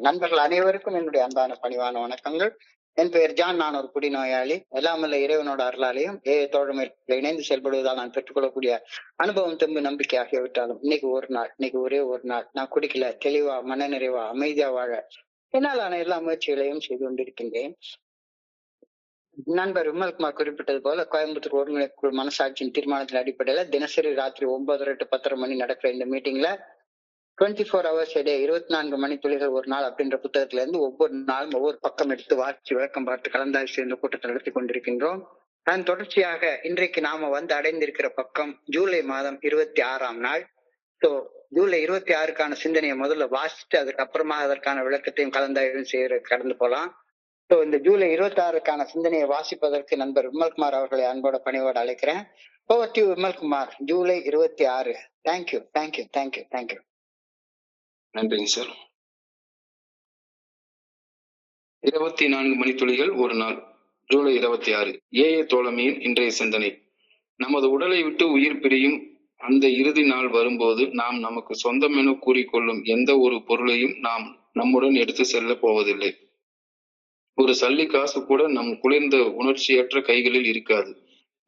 நண்பர்கள் அனைவருக்கும் என்னுடைய அன்பான பணிவான வணக்கங்கள். என் பெயர் ஜான். நான் ஒரு குடிநோயாளி. எல்லாமல்ல இறைவனோட அருளாலையும் தோழமையில் இணைந்து செயல்படுவதால் நான் பெற்றுக்கொள்ளக்கூடிய அனுபவம், தெம்பு, நம்பிக்கை ஆகியவிட்டாலும் இன்னைக்கு ஒரே ஒரு நாள் நான் குடிக்கல, தெளிவா, மன நிறைவா, அமைதியா வாழ என்னால் ஆன எல்லா முயற்சிகளையும் செய்து கொண்டிருக்கின்றேன். நண்பர் விமல்குமார் குறிப்பிட்டது போல கோயம்புத்தூர் ஒருங்கிணைப்பு மனசாட்சியின் தீர்மானத்தின் அடிப்படையில தினசரி ராத்திரி 9:30 to 10:30 மணி நடக்கிற இந்த மீட்டிங்ல 24 hours a day 24 மணித்துளிகள் ஒரு நாள் அப்படின்ற புத்தகத்துல இருந்து ஒவ்வொரு நாளும் ஒவ்வொரு பக்கம் எடுத்து வாசிச்சு விளக்கம் பார்த்து கலந்தாய்வு செய்த கூட்டத்தை நடத்தி கொண்டிருக்கின்றோம். அதன் தொடர்ச்சியாக இன்றைக்கு நாம அடைந்திருக்கிற பக்கம் ஜூலை மாதம் 26ஆம் நாள். ஸோ ஜூலை 26க்கான சிந்தனையை முதல்ல வாசிச்சுட்டு அதுக்கப்புறமா அதற்கான விளக்கத்தையும் கலந்தாய்வும் செய்ய கடந்து போலாம். ஸோ இந்த ஜூலை 26க்கான சிந்தனையை வாசிப்பதற்கு நண்பர் விமல்குமார் அவர்களை அன்போட பணிவோடு அழைக்கிறேன். Over to Vimal Kumar. July 26. Thank you thank you thank you thank you. நன்றிங்க சார். 24 மணித்துளிகள் ஒரு நாள். ஜூலை 26. தோழமையின் இன்றைய சிந்தனை. நமது உடலை விட்டு உயிர் பிரியும் அந்த இறுதி நாள் வரும்போது நாம் நமக்கு சொந்தமென கூறிக்கொள்ளும் எந்த ஒரு பொருளையும் நாம் நம்முடன் எடுத்து செல்ல போவதில்லை. ஒரு சல்லி காசு கூட நம் குளிர்ந்த உணர்ச்சியற்ற கைகளில் இருக்காது.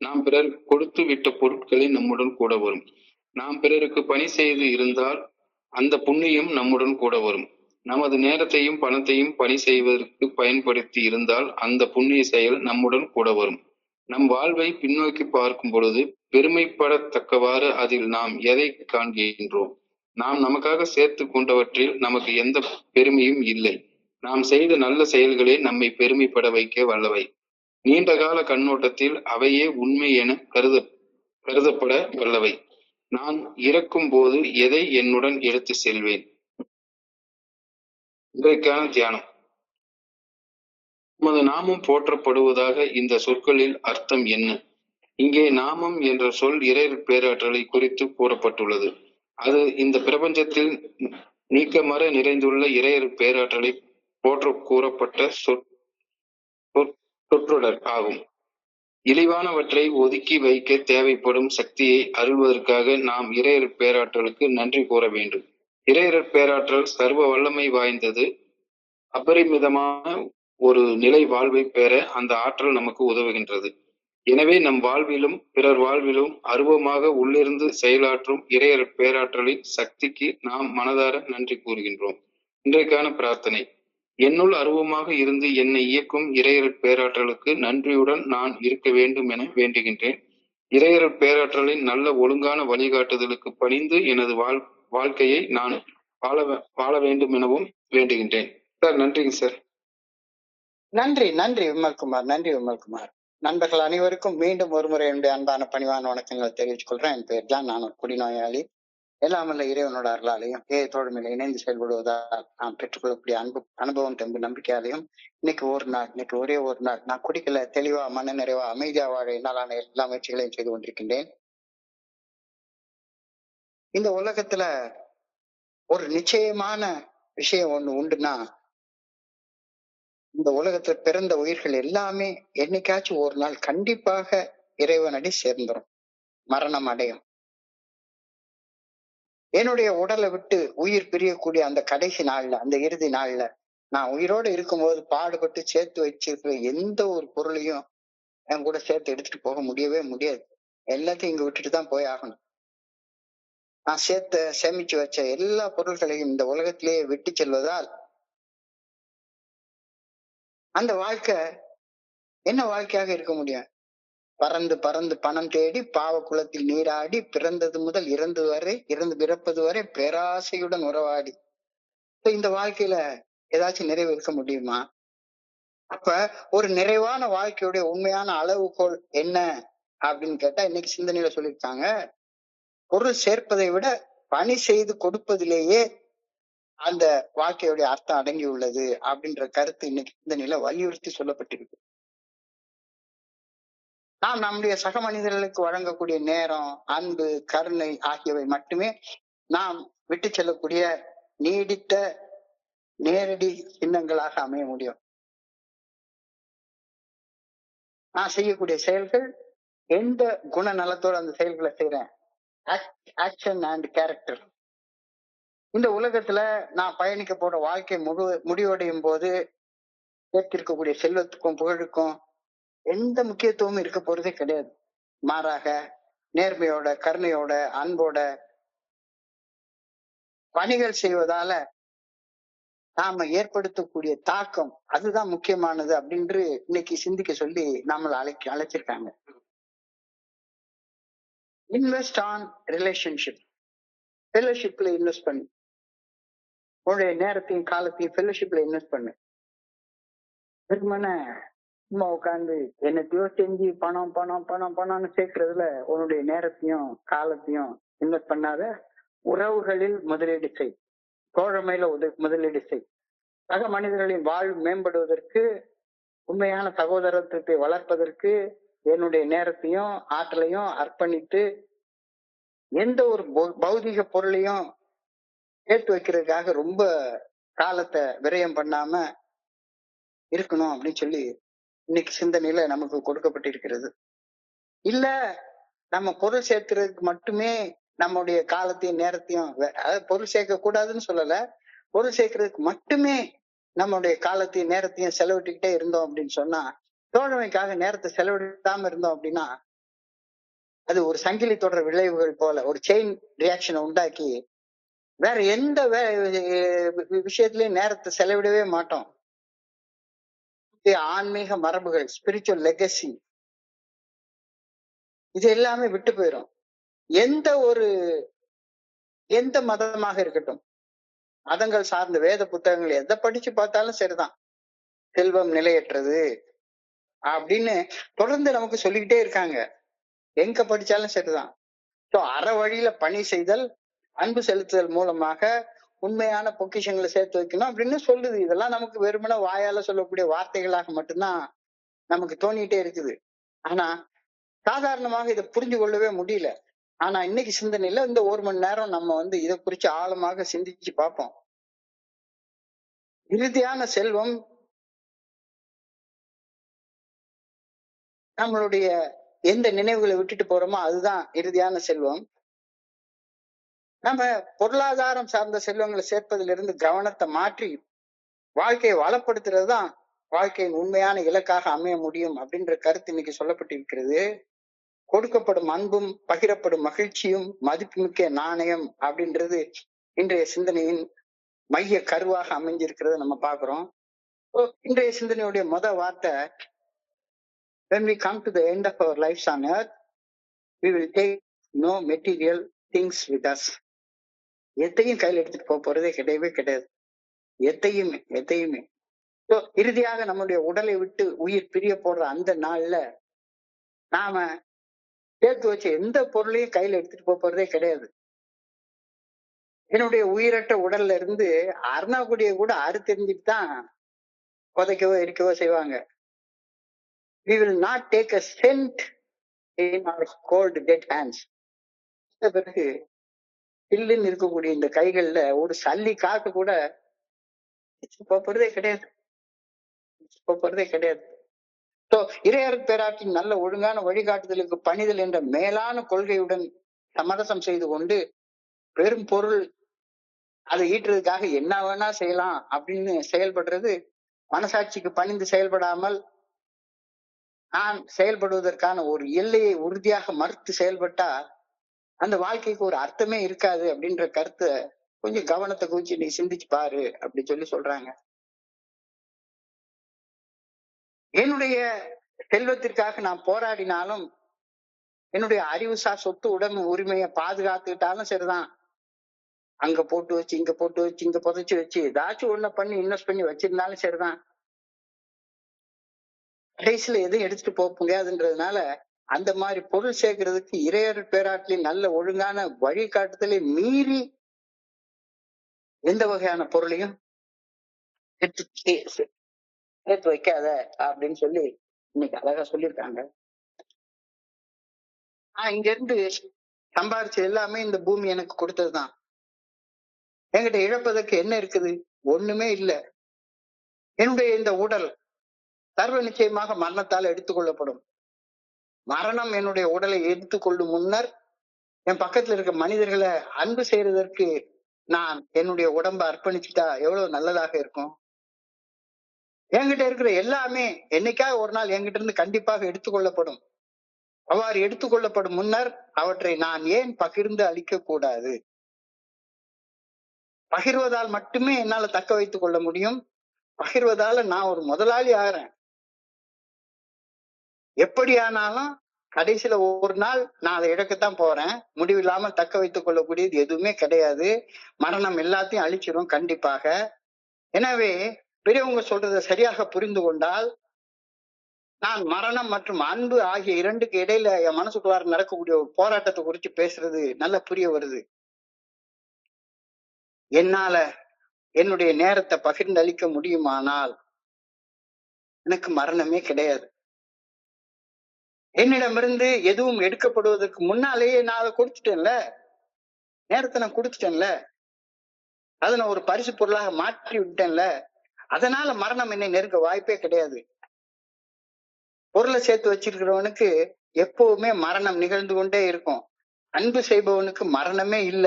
நாம் பிறர் கொடுத்து விட்ட பொருட்களை நம்முடன் கூட வரும். நாம் பிறருக்கு பணி செய்து இருந்தால் அந்த புண்ணியம் நம்முடன் கூட வரும். நமது நேரத்தையும் பணத்தையும் பணி செய்வதற்கு பயன்படுத்தி இருந்தால் அந்த புண்ணிய செயல் நம்முடன் கூட வரும். நம் வாழ்வை பின்னோக்கி பார்க்கும் பொழுது பெருமைப்படத்தக்கவாறு அதில் நாம் எதை காண்கின்றோம்? நாம் நமக்காக சேர்த்து கொண்டவற்றில் நமக்கு எந்த பெருமையும் இல்லை. நாம் செய்த நல்ல செயல்களே நம்மை பெருமைப்பட வைக்க வல்லவை. நீண்ட கால கண்ணோட்டத்தில் அவையே உண்மை என கருதப்பட வல்லவை. நான் இறக்கும் போது எதை என்னுடன் எடுத்து செல்வேன்? இன்றைக்கான தியானம். நமது நாமம் போற்றப்படுவதாக இந்த சொற்களில் அர்த்தம் என்ன? இங்கே நாமம் என்ற சொல் இறை பேராற்றலை குறித்து கூறப்பட்டுள்ளது. அது இந்த பிரபஞ்சத்தில் நீக்கமற நிறைந்துள்ள இறையர் பேராற்றலை போற்ற கூறப்பட்ட சொற்றொடர் ஆகும். இழிவானவற்றை ஒதுக்கி வைக்க தேவைப்படும் சக்தியை அருள்வதற்காக நாம் இறையர் பேராற்றலுக்கு நன்றி கூற வேண்டும். இறையர் பேராற்றல் சர்வ வல்லமை வாய்ந்தது. அபரிமிதமான ஒரு நிலை வாழ்வை பெற அந்த ஆற்றல் நமக்கு உதவுகின்றது. எனவே நம் வாழ்விலும் பிறர் வாழ்விலும் அருவமாக உள்ளிருந்து செயலாற்றும் இறையர் பேராற்றலின் சக்திக்கு நாம் மனதார நன்றி கூறுகின்றோம். இன்றைக்கான பிரார்த்தனை. என்னுள் அருவமாக இருந்து என்னை இயக்கும் இறையர் பேராற்றலுக்கு நன்றியுடன் நான் இருக்க வேண்டும் என வேண்டுகின்றேன். இறையர் பேராற்றலின் நல்ல ஒழுங்கான வழிகாட்டுதலுக்கு பணிந்து எனது வாழ்க்கையை நான் வாழ வேண்டும் எனவும் வேண்டுகின்றேன். சார், நன்றிங்க சார். நன்றி நன்றி விமல்குமார். நன்றி விமல்குமார். நண்பர்கள் அனைவருக்கும் மீண்டும் ஒருமுறை என்னுடைய அன்பான பணிவான வணக்கங்களை தெரிவித்துக் கொள்றேன். என் பெயர் தான். நான் ஒரு குடிநோயாளி. எல்லாமல்ல இறைவனோட அருளாலையும் தோழமையில இணைந்து செயல்படுவதால் நாம் பெற்றுக்கொள்ளக்கூடிய அனுபவம், தெம்பு, நம்பிக்கையாலையும் இன்னைக்கு ஒரே ஒரு நாள் நான் குடிக்கல, தெளிவா, மன நிறைவா, அமைதியா வாழ என்னாலான எல்லா முயற்சிகளையும் செய்து கொண்டிருக்கின்றேன். இந்த உலகத்துல ஒரு நிச்சயமான விஷயம் ஒண்ணு உண்டுன்னா, இந்த உலகத்துல பிறந்த உயிர்கள் எல்லாமே என்னைக்காச்சும் ஒரு நாள் கண்டிப்பாக இறைவனடி சேர்ந்துரும், மரணம் அடையும். என்னுடைய உடலை விட்டு உயிர் பிரியக்கூடிய அந்த கடைசி நாள்ல, அந்த இறுதி நாள்ல நான் உயிரோடு இருக்கும்போது பாடுபட்டு சேர்த்து வச்சிருக்கிற எந்த ஒரு பொருளையும் என் கூட சேர்த்து எடுத்துட்டு போக முடியவே முடியாது. எல்லாத்தையும் இங்க விட்டுட்டு தான் போய் ஆகணும். நான் சேமிச்சு வச்ச எல்லா பொருள்களையும் இந்த உலகத்திலேயே விட்டு செல்வதால் அந்த வாழ்க்கை என்ன வாழ்க்கையாக இருக்க முடியும்? பறந்து பறந்து பணம் தேடி பாவ குளத்தில் நீராடி பிறந்தது முதல் இறந்து பிறப்பது வரை பேராசையுடன் உறவாடி இந்த வாழ்க்கையில ஏதாச்சும் நிறைவு இருக்க முடியுமா? அப்ப ஒரு நிறைவான வாழ்க்கையுடைய உண்மையான அளவுகோல் என்ன அப்படின்னு கேட்டா, இன்னைக்கு சிந்தனையில சொல்லியிருக்காங்க, பொருள் சேர்ப்பதை விட பணி செய்து கொடுப்பதிலேயே அந்த வாழ்க்கையுடைய அர்த்தம் அடங்கி உள்ளது அப்படின்ற கருத்து இன்னைக்கு சிந்தனையில வலியுறுத்தி சொல்லப்பட்டிருக்கு. நாம் நம்முடைய சக மனிதர்களுக்கு வழங்கக்கூடிய நேரம், அன்பு, கருணை ஆகியவை மட்டுமே நாம் விட்டு செல்லக்கூடிய நீடித்த நேரடி சின்னங்களாக அமைய முடியும். நான் செய்யக்கூடிய செயல்கள் எந்த குணநலத்தோடு அந்த செயல்களை செய்யறேன், ஆக்ஷன் அண்ட் கேரக்டர், இந்த உலகத்துல நான் பயணிக்க போற வாழ்க்கை முடிவடையும் போது சேர்த்திருக்கக்கூடிய செல்வத்துக்கும் புகழுக்கும் எந்த முக்கியத்துவமும் இருக்க போறதே கிடையாது. மாறாக நேர்மையோட, கருணையோட, அன்போட பணிகள் செய்வதால நாம ஏற்படுத்தக்கூடிய தாக்கம் அதுதான் முக்கியமானது அப்படின்னு இன்னைக்கு சிந்திக்க சொல்லி நம்மளை அழைச்சிருக்காங்க. Invest on relationship. ஃபெல்லோஷிப்ல இன்வெஸ்ட் பண்ணு. உன்னுடைய நேரத்தையும் காலத்தையும் ஃபெல்லோஷிப்ல இன்வெஸ்ட் பண்ணு. வெறுமனே சும்மா உட்காந்து என்னத்தையோ செஞ்சு பணம் பணம் பணம் பணம்னு சேர்க்கறதுல உன்னுடைய நேரத்தையும் காலத்தையும் இன்வெஸ்ட் பண்ணாத. உறவுகளில் முதலீடு செய். தோழமையில முதலீடு செய். சக மனிதர்களின் வாழ்வு மேம்படுவதற்கு, உண்மையான சகோதரத்துவத்தை வளர்ப்பதற்கு என்னுடைய நேரத்தையும் ஆற்றலையும் அர்ப்பணித்து எந்த ஒரு பௌதிக பொருளையும் சேர்த்து வைக்கிறதுக்காக ரொம்ப காலத்தை விரயம் பண்ணாம இருக்கணும் அப்படின்னு சொல்லி இன்னைக்கு சிந்தனையில நமக்கு கொடுக்கப்பட்டிருக்கிறது. இல்ல நம்ம பொருள் சேர்க்கிறதுக்கு மட்டுமே நம்முடைய காலத்தையும் நேரத்தையும், அதாவது பொருள் சேர்க்க கூடாதுன்னு சொல்லல, பொருள் சேர்க்கறதுக்கு மட்டுமே நம்மளுடைய காலத்தையும் நேரத்தையும் செலவிட்டுக்கிட்டே இருந்தோம் அப்படின்னு சொன்னா, தோழமைக்காக நேரத்தை செலவிடாம இருந்தோம் அப்படின்னா அது ஒரு சங்கிலி தொடர் விளைவுகள் போல ஒரு செயின் ரியாக்ஷனை உண்டாக்கி வேற எந்த விஷயத்திலயும் நேரத்தை செலவிடவே மாட்டோம். ஆன்மீக மரபுகள், ஸ்பிரிச்சுவல் லெகசி, இது எல்லாமே விட்டு போயிடும். எந்த மதமாக இருக்கட்டும், மதங்கள் சார்ந்த வேத புத்தகங்கள் எதை படிச்சு பார்த்தாலும் சரிதான், செல்வம் நிலையற்றது அப்படின்னு தொடர்ந்து நமக்கு சொல்லிக்கிட்டே இருக்காங்க. எங்க படிச்சாலும் சரிதான். ஸோ அற வழியில பணி செய்தல், அன்பு செலுத்துதல் மூலமாக உண்மையான பொக்கிஷங்களை சேர்த்து வைக்கணும் அப்படின்னு சொல்லுது. இதெல்லாம் நமக்கு வெறுமனே வாயால சொல்லக்கூடிய வார்த்தைகளாக மட்டும்தான் நமக்கு தோணிட்டே இருக்குது. ஆனா சாதாரணமாக இதை புரிஞ்சு கொள்ளவே முடியல. ஆனா இன்னைக்கு சிந்தனையில இந்த 1 மணி நேரம் நம்ம இதை குறிச்சு ஆழமாக சிந்திச்சு பார்ப்போம். இறுதியான செல்வம் நம்மளுடைய எந்த நினைவுகளை விட்டுட்டு போறோமோ அதுதான் இறுதியான செல்வம். நம்ம பொருளாதாரம் சார்ந்த செல்வங்களை சேர்ப்பதிலிருந்து கவனத்தை மாற்றி வாழ்க்கையை வளப்படுத்துறது தான் வாழ்க்கையின் உண்மையான இலக்காக அமைய முடியும் அப்படின்ற கருத்து இன்னைக்கு சொல்லப்பட்டிருக்கிறது. கொடுக்கப்படும் அன்பும் பகிரப்படும் மகிழ்ச்சியும் மதிப்புமிக்க நாணயம் அப்படின்றது இன்றைய சிந்தனையின் மைய கருவாக அமைஞ்சிருக்கிறத நம்ம பாக்குறோம். இன்றைய சிந்தனையுடைய வார்த்தை, when we come to the end of our lives on earth, we will take no material things with us. எத்தையும் கையில் எடுத்துட்டு போறதே கிடையவே கிடையாது. எத்தையுமே. இறுதியாக நம்முடைய உடலை விட்டு உயிர் பிரிய போடுற அந்த நாள்ல நாம சேர்த்து வச்ச எந்த பொருளையும் கையில எடுத்துட்டு போறதே கிடையாது. என்னுடைய உயிரற்ற உடல்ல இருந்து அருணாக்குடியை கூட அறுத்தெறிஞ்சிட்டு தான் புதைக்கவோ எரிக்கவோ செய்வாங்க. We will not take a cent in our cold dead hands. பிறகு பில்லுன்னு இருக்கக்கூடிய இந்த கைகள்ல ஒரு சல்லி காட்டு கூட போறதே கிடையாது. இறையர் பேராற்றின் நல்ல ஒழுங்கான வழிகாட்டுதலுக்கு பணிதல் என்ற மேலான கொள்கையுடன் சமரசம் செய்து கொண்டு பெரும் பொருள் அதை ஈட்டுறதுக்காக என்ன வேணா செய்யலாம் அப்படின்னு செயல்படுறது மனசாட்சிக்கு பணிந்து செயல்படாமல் நான் செயல்படுவதற்கான ஒரு எல்லையை உறுதியாக மறுத்து செயல்பட்டா அந்த வாழ்க்கைக்கு ஒரு அர்த்தமே இருக்காது அப்படின்ற கருத்தை கொஞ்சம் கவனத்தை குவிச்சு நீ சிந்திச்சு பாரு அப்படி சொல்றாங்க. என்னுடைய செல்வத்திற்காக நான் போராடினாலும் என்னுடைய அறிவுசார் சொத்து உடைமை உரிமையை பாதுகாத்துக்கிட்டாலும் சரிதான், அங்க போட்டு வச்சு இங்க புதைச்சு வச்சு ஏதாச்சும் ஒண்ணு பண்ணி இன்வெஸ்ட் பண்ணி வச்சிருந்தாலும் சரிதான், கடைசியில எதுவும் எடுத்துட்டு போக முடியாதுன்றதுனால அந்த மாதிரி பொருள் சேர்க்கறதுக்கு இறையர் பேராட்டிலின் நல்ல ஒழுங்கான வழிகாட்டுதலை மீறி எந்த வகையான பொருளையும் சேர்த்து வைக்காத அப்படின்னு சொல்லி இன்னைக்கு அழகா சொல்லியிருக்காங்க. இங்க இருந்து சம்பாரிச்சது எல்லாமே இந்த பூமி எனக்கு கொடுத்ததுதான். என்கிட்ட இழப்பதற்கு என்ன இருக்குது? ஒண்ணுமே இல்லை. என்னுடைய இந்த உடல் சர்வ நிச்சயமாக மரணத்தால் எடுத்துக்கொள்ளப்படும். மரணம் என்னுடைய உடலை எடுத்துக்கொள்ளும் முன்னர் என் பக்கத்துல இருக்க மனிதர்களை அன்பு செய்யறதற்கு நான் என்னுடைய உடம்ப அர்ப்பணிச்சுட்டா எவ்வளவு நல்லதாக இருக்கும். என்கிட்ட இருக்கிற எல்லாமே என்னைக்காவது ஒரு நாள் என்கிட்ட இருந்து கண்டிப்பாக எடுத்துக்கொள்ளப்படும். அவ்வாறு எடுத்துக்கொள்ளப்படும் முன்னர் அவற்றை நான் ஏன் பகிர்ந்து அளிக்க கூடாது? பகிர்வதால் மட்டுமே என்னால தக்க வைத்துக் கொள்ள முடியும். பகிர்வதால நான் ஒரு முதலாளி ஆகிறேன். எப்படியானாலும் கடைசியில ஒரு நாள் நான் அதை இழக்கத்தான் போறேன். முடிவில்லாமல் தக்க வைத்துக் கொள்ளக்கூடியது எதுவுமே கிடையாது. மரணம் எல்லாத்தையும் அழிச்சிடும் கண்டிப்பாக. எனவே பெரியவங்க சொல்றதை சரியாக புரிந்து கொண்டால், நான் மரணம் மற்றும் அன்பு ஆகிய இரண்டுக்கு இடையில என் மனசுக்குள்ளார நடக்கக்கூடிய ஒரு போராட்டத்தை குறித்து பேசுறது நல்லா புரிய வருது. என்னால என்னுடைய நேரத்தை பகிர்ந்து அளிக்க முடியுமானால் எனக்கு மரணமே கிடையாது. என்னிடமிருந்து எதுவும் எடுக்கப்படுவதற்கு முன்னாலேயே நான் அதை கொடுத்துட்டேன்ல, நேரத்தை நான் கொடுத்துட்டேன்ல, அதை நான் ஒரு பரிசு பொருளாக மாற்றி விட்டேன்ல. அதனால மரணம் என்னை நெருங்க வாய்ப்பே கிடையாது. பொருளை சேர்த்து வச்சிருக்கிறவனுக்கு எப்பவுமே மரணம் நிகழ்ந்து கொண்டே இருக்கும். அன்பு செய்பவனுக்கு மரணமே இல்ல.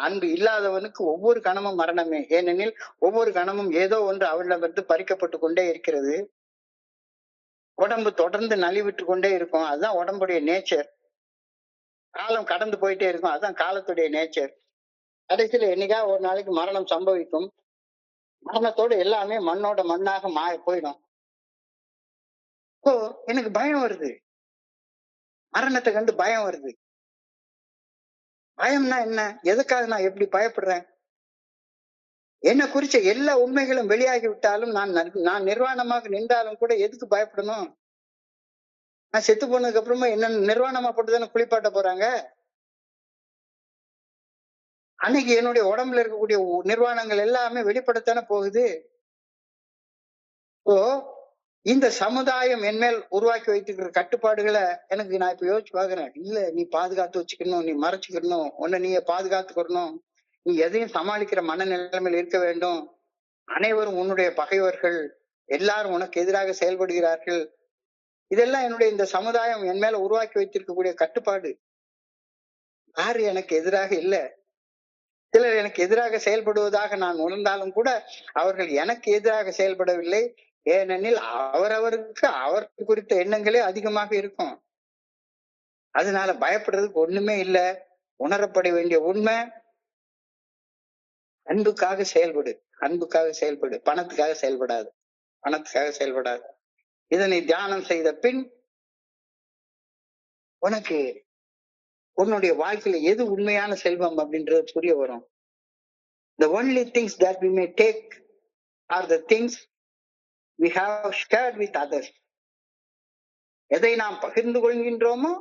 அன்பு இல்லாதவனுக்கு ஒவ்வொரு கணமும் மரணமே. ஏனெனில் ஒவ்வொரு கணமும் ஏதோ ஒன்று அவனிடமிருந்து பறிக்கப்பட்டு கொண்டே இருக்கிறது. உடம்பு தொடர்ந்து நலிவிட்டு கொண்டே இருக்கும். அதுதான் உடம்புடைய நேச்சர். காலம் கடந்து போயிட்டே இருக்கும். அதுதான் காலத்துடைய நேச்சர். கடைசியில என்னைக்கா ஒரு நாளைக்கு மரணம் சம்பவிக்கும். மரணத்தோடு எல்லாமே மண்ணோட மண்ணாக போயிடும். இப்போ எனக்கு பயம் வருது. மரணத்தை கண்டு பயம் வருது. பயம்னா என்ன? எதுக்காக நான் எப்படி பயப்படுறேன்? என்ன குறிச்ச எல்லா உண்மைகளும் வெளியாகி விட்டாலும் நான் நிர்வாணமாக நின்றாலும் கூட எதுக்கு பயப்படணும்? நான் செத்து போனதுக்கு அப்புறமா என்ன நிர்வாணமா போட்டுதானே குளிப்பாட்ட போறாங்க. அன்னைக்கு என்னுடைய உடம்புல இருக்கக்கூடிய நிர்வாணங்கள் எல்லாமே வெளிப்படத்தானே போகுது. இப்போ இந்த சமுதாயம் என்மேல் உருவாக்கி வைத்திருக்கிற கட்டுப்பாடுகளை எனக்கு நான் இப்ப யோசிச்சு பாக்குறேன். இல்ல, நீ பாதுகாத்து வச்சுக்கணும், நீ மறைச்சுக்கணும், உன்னை நீங்க பாதுகாத்துக்கணும், நீ எதையும் சமாளிக்கிற மனநிலைமையில் இருக்க வேண்டும், அனைவரும் உன்னுடைய பகைவர்கள், எல்லாரும் உனக்கு எதிராக செயல்படுகிறார்கள். இதெல்லாம் என்னுடைய இந்த சமுதாயம் என் மேல உருவாக்கி வைத்திருக்கக்கூடிய கட்டுப்பாடு. யாரு எனக்கு எதிராக இல்ல. சிலர் எனக்கு எதிராக செயல்படுவதாக நான் உணர்ந்தாலும் கூட அவர்கள் எனக்கு எதிராக செயல்படவில்லை. ஏனெனில் அவரவருக்கு அவர் குறித்த எண்ணங்களே அதிகமாக இருக்கும். அதனால பயப்படுறதுக்கு ஒண்ணுமே இல்ல. உணரப்பட வேண்டிய உண்மை, அன்புக்காக செயல்படு, அன்புக்காக செயல்படு, பணத்துக்காக செயல்படாது, பணத்துக்காக செயல்படாது. இதனை தியானம் செய்த பின் உனக்கு உன்னுடைய வாழ்க்கையில எது உண்மையான செல்வம் அப்படின்றது புரிய வரும். The only things that we may take are the things we have shared with others. எதை நாம் பகிர்ந்து கொள்கின்றோமோ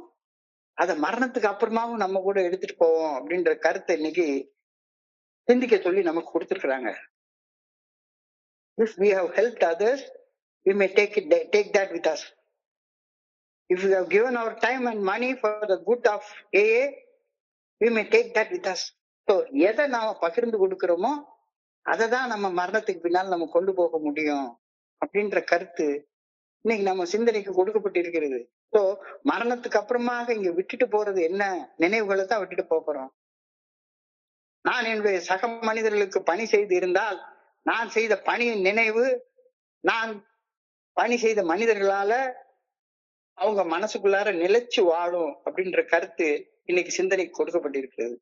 அதை மரணத்துக்கு அப்புறமாவும் நம்ம கூட எடுத்துட்டு போவோம் அப்படின்ற கருத்தை இன்னைக்கு சிந்திக்க சொல்லி நமக்கு கொடுத்திருக்கிறாங்க. If we have helped others, we may take that with us. If we have given our time and money for the good of AA, we may take that with us. So எதை நாம பகிர்ந்து கொடுக்கிறோமோ அதை தான் நம்ம மரணத்துக்கு பின்னால் நம்ம கொண்டு போக முடியும் அப்படின்ற கருத்து இன்னைக்கு நம்ம சிந்தனைக்கு கொடுக்கப்பட்டிருக்கிறது. ஸோ மரணத்துக்கு அப்புறமாக இங்க விட்டுட்டு போறது என்ன? நினைவுகளை தான் விட்டுட்டு போறோம். நான் என்னுடைய சக மனிதர்களுக்கு பணி செய்து இருந்தால் நான் செய்த பணியின் நினைவு நான் பணி செய்த மனிதர்களால அவங்க மனசுக்குள்ளார நிலைச்சு வாழும் அப்படின்ற கருத்து இன்னைக்கு சிந்தனைக்கு கொடுக்கப்பட்டிருக்கிறது.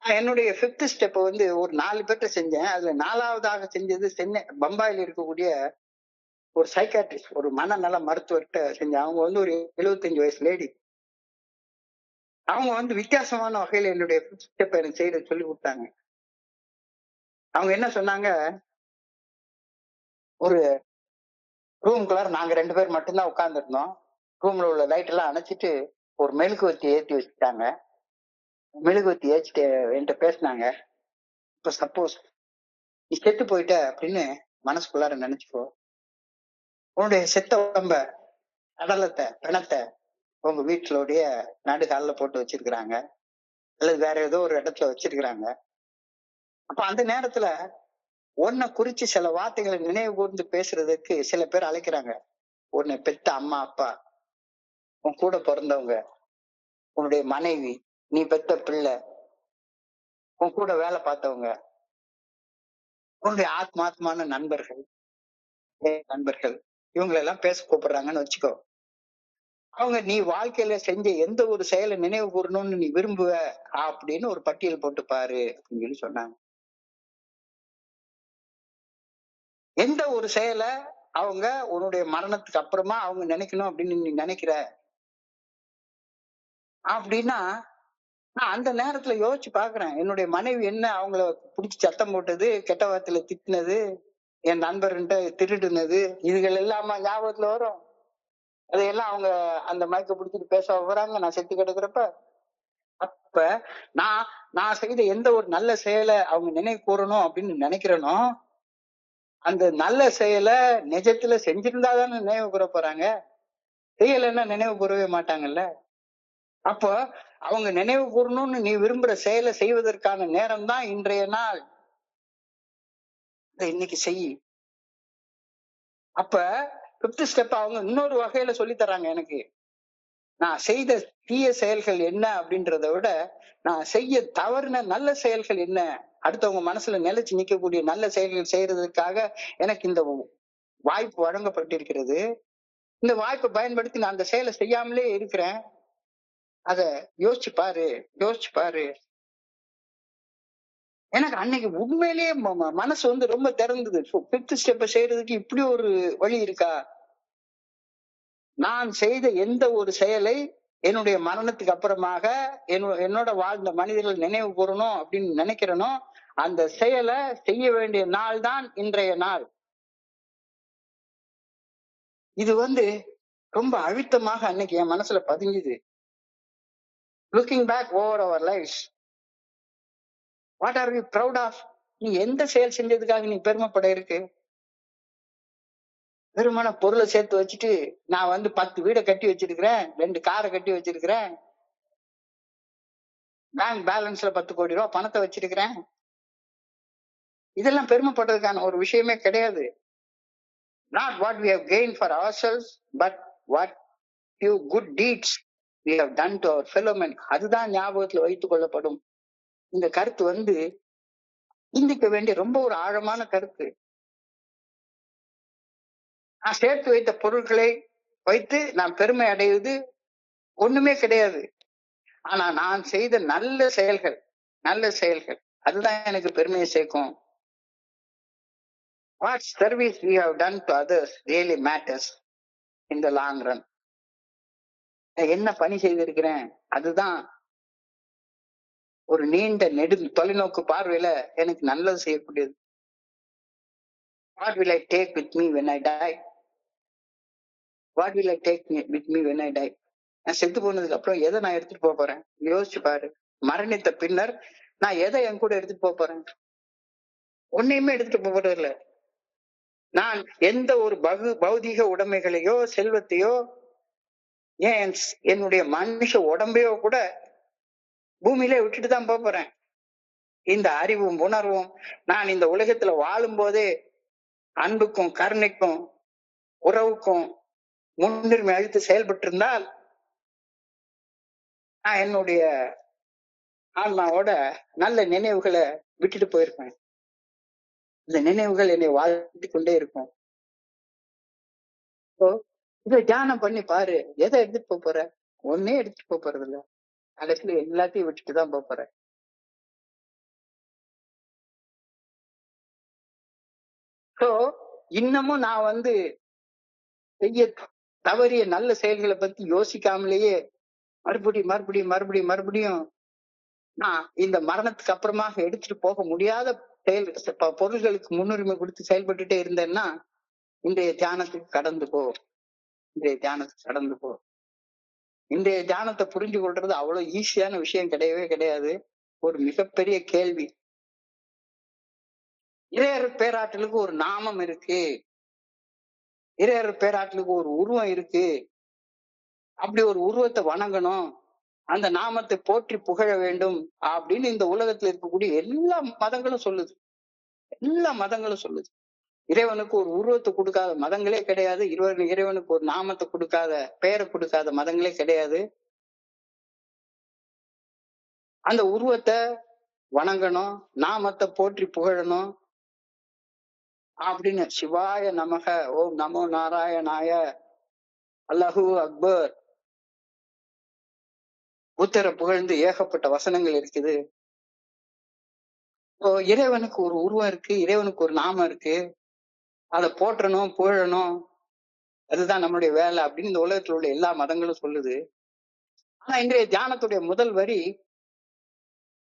நான் என்னுடைய 5th ஸ்டெப் ஒரு 4 பேர்ட்ட செஞ்சேன். அதுல 4வதாக செஞ்சது சென்னை பம்பாயில இருக்கக்கூடிய ஒரு சைக்காட்ரிஸ்ட், ஒரு மனநல மருத்துவர்கிட்ட செஞ்சேன். அவங்க ஒரு 75 வயசு லேடி. அவங்க வித்தியாசமான வகையில என்னுடைய 5th ஸ்டெப் எனக்கு செய்ய சொல்லி கொடுத்தாங்க. அவங்க என்ன சொன்னாங்க, ஒரு ரூம்குள்ளார நாங்க 2 பேர் மட்டும்தான் உட்கார்ந்துருந்தோம். ரூம்ல உள்ள லைட் எல்லாம் அணைச்சிட்டு ஒரு மெழுகுவர்த்தி ஏற்றி வச்சுட்டாங்க. மெழுகுவர்த்தி ஏற்றிட்டு என்கிட்ட பேசினாங்க. இப்ப சப்போஸ் நீ செத்து போயிட்ட அப்படின்னு மனசுக்குள்ளார நினைச்சுக்கோ. உன்னுடைய செத்த உடம்ப, அடலத்தை, பிணத்தை உங்க வீட்டுலோடைய நடுகாலில் போட்டு வச்சிருக்கிறாங்க, அல்லது வேற ஏதோ ஒரு இடத்துல வச்சிருக்கிறாங்க. அப்ப அந்த நேரத்துல உன்னை குறிச்சு சில வார்த்தைகளை நினைவு கூர்ந்து பேசுறதுக்கு சில பேர் அழைக்கிறாங்க. உன்னை பெத்த அம்மா அப்பா, உன் கூட பிறந்தவங்க, உன்னுடைய மனைவி, நீ பெத்த பிள்ளை, உன் கூட வேலை பார்த்தவங்க, உன்னுடைய ஆத்மாத்மான நண்பர்கள், நண்பர்கள் இவங்களை எல்லாம் பேச கூப்பிடுறாங்கன்னு வச்சுக்கோ. அவங்க நீ வாழ்க்கையில செஞ்ச எந்த ஒரு செயலை நினைவு கூறணும்னு நீ விரும்புவ அப்படின்னு ஒரு பட்டியல் போட்டு பாரு அப்படின்னு சொல்லி சொன்னாங்க. எந்த ஒரு செயலை அவங்க உன்னுடைய மரணத்துக்கு அப்புறமா அவங்க நினைக்கணும் அப்படின்னு நீ நினைக்கிற அப்படின்னா, நான் அந்த நேரத்துல யோசிச்சு பாக்குறேன். என்னுடைய மனைவி என்ன அவங்கள புடிச்சு சத்தம் போட்டது, கெட்ட வார்த்தையில திட்டினது, என் நண்பர்கிட்ட திருடுனது, இதுகள் எல்லாமா ஞாபகத்துல வரும். அதையெல்லாம் அவங்க அந்த மைக்க பிடிச்சிட்டு பேச வர்றாங்க நான் செத்து கிடக்குறப்ப. அப்ப நான் நான் செய்த எந்த ஒரு நல்ல செயலை அவங்க நினைவு கூறணும் அப்படின்னு நினைக்கிறேனோ, அந்த நல்ல செயலை நிஜத்துல செஞ்சிருந்தாதானே நினைவு கூற போறாங்க. செய்யலைன்னா நினைவு கூறவே மாட்டாங்கல்ல. அப்போ அவங்க நினைவு கூறணும்னு நீ விரும்புற செயலை செய்வதற்கான நேரம் தான் இன்றைய நாள். இன்னைக்கு செய். அப்ப 5th ஸ்டெப் அவங்க இன்னொரு வகையில சொல்லி தராங்க எனக்கு. நான் செய்த தீய செயல்கள் என்ன அப்படின்றத விட நான் செய்ய தவறின நல்ல செயல்கள் என்ன, அடுத்தவங்க மனசுல நிலைச்சு நிக்கக்கூடிய நல்ல செயல்கள் செய்யறதுக்காக எனக்கு இந்த வாய்ப்பு வழங்கப்பட்டிருக்கிறது. இந்த வாய்ப்பை பயன்படுத்தி நான் அந்த செயலை செய்யாமலே இருக்கிறேன். அத யோசிச்சு பாரு, யோசிச்சு பாரு. எனக்கு அன்னைக்கு உண்மையிலேயே மனசு வந்து ரொம்ப திறந்தது. 5th ஸ்டெப்பை செய்யறதுக்கு இப்படி ஒரு வழி இருக்கா? நான் செய்த எந்த ஒரு செயலை என்னுடைய மரணத்துக்கு அப்புறமாக என்னோட வாழ்ந்த மனிதர்கள் நினைவு கூறணும் அப்படின்னு நினைக்கிறேனோ, அந்த செயலை செய்ய வேண்டிய நாள் தான் இன்றைய நாள். இது வந்து ரொம்ப அழுத்தமாக அன்னைக்கு என் மனசுல பதிஞ்சுது. Looking back over our life, what are you proud of? நீ எந்த செயல் செஞ்சதுக்காக நீ பெருமைப்பட இருக்கு? வெறுமான பொருளை சேர்த்து வச்சுட்டு நான் வந்து 10 வீடை கட்டி வச்சிருக்கிறேன், 2 காரை கட்டி வச்சிருக்கிறேன், பேங்க் பேலன்ஸ்ல 10 கோடி ரூபாய் பணத்தை வச்சிருக்கிறேன், இதெல்லாம் பெருமைப்படுறதுக்கான ஒரு விஷயமே கிடையாது. Not what we have gained for ourselves, but what few good deeds we have done to our fellow men. அதுதான் ஞாபகத்துல வைத்துக் கொள்ளப்படும். இந்த கருத்து வந்து சிந்திக்க வேண்டிய ரொம்ப ஒரு ஆழமான கருத்து. நான் சேர்த்து வைத்த பொருட்களை வைத்து நான் பெருமை அடைவது ஒண்ணுமே கிடையாது. ஆனா நான் செய்த நல்ல செயல்கள், நல்ல செயல்கள் அதுதான் எனக்கு பெருமையை சேர்க்கும். What service we have done to others really matters in the long run. என்ன பணி செய்திருக்கிறேன் அதுதான் ஒரு நீண்ட தொலைநோக்கு பார்வையில எனக்கு நல்லது செய்யக்கூடியது. What will I take with me when I die? What will I take with me when I die? நான் செத்து போனதுக்கு அப்புறம் எதை நான் எடுத்துட்டு போறேன் யோசிச்சு பாரு. மரணித்த பின்னர் நான் எதை என் கூட எடுத்துட்டு போறேன்? ஒன்னையுமே எடுத்துட்டு போறது இல்லை. நான் எந்த ஒரு பௌதீக உடைமைகளையோ செல்வத்தையோ ஏன் என்னுடைய மனுஷ உடம்பையோ கூட பூமியிலே விட்டுட்டு தான் போறேன். இந்த அறிவும் உணர்வும் நான் இந்த உலகத்துல வாழும் போதே அன்புக்கும் கருணைக்கும் உறவுக்கும் முன்னுரிமை அளித்து செயல்பட்டு இருந்தால் நான் என்னுடைய ஆன்மாவோட நல்ல நினைவுகளை விட்டுட்டு போயிருப்பேன். இந்த நினைவுகள் என்னை வாழ்த்து கொண்டே இருக்கும். இதை தியானம் பண்ணி பாரு. எதை எடுத்துட்டு போற? ஒன்னே எடுத்துட்டு போறது இல்ல, கடைசியில எல்லாத்தையும் விட்டுட்டு தான் போற. சோ இன்னமும் நான் வந்து செய்ய தவறிய நல்ல செயல்களை பத்தி யோசிக்காமலேயே மறுபடியும் மறுபடியும் மறுபடியும் மறுபடியும் நான் இந்த மரணத்துக்கு அப்புறமாக எடுத்துட்டு போக முடியாத பொருள்களுக்கு முன்னுரிமை கொடுத்து செயல்பட்டுட்டே இருந்தேன்னா இன்றைய தியானத்துக்கு கடந்து போ. இன்றைய தியானத்துக்கு கடந்து போ. இன்றைய தியானத்தை புரிஞ்சு கொள்றது அவ்வளவு ஈஸியான விஷயம் கிடையவே கிடையாது. ஒரு மிகப்பெரிய கேள்வி. இறையர் பேராற்றலுக்கு ஒரு நாமம் இருக்கு, இறையர் பேராற்றலுக்கு ஒரு உருவம் இருக்கு. அப்படி ஒரு உருவத்தை வணங்கணும், அந்த நாமத்தை போற்றி புகழ வேண்டும் அப்படின்னு இந்த உலகத்துல இருக்கக்கூடிய எல்லா மதங்களும் சொல்லுது. எல்லா மதங்களும் சொல்லுது. இறைவனுக்கு ஒரு உருவத்தை கொடுக்காத மதங்களே கிடையாது. இறைவனுக்கு ஒரு நாமத்தை கொடுக்காத, பெயரை கொடுக்காத மதங்களே கிடையாது. அந்த உருவத்தை வணங்கணும், நாமத்தை போற்றி புகழணும் அப்படின்னு சிவாய நமக, ஓம் நமோ நாராயணாய, அல்லாஹு அக்பர், புத்தர புகழ்ந்து ஏகப்பட்ட வசனங்கள் இருக்குது. இப்போ இறைவனுக்கு ஒரு உருவம் இருக்கு, இறைவனுக்கு ஒரு நாமம் இருக்கு, அதை போற்றணும் புகழணும், அதுதான் நம்மளுடைய வேலை அப்படின்னு இந்த உலகத்தில் உள்ள எல்லா மதங்களும் சொல்லுது. ஆனா இன்றைய தியானத்துடைய முதல் வரி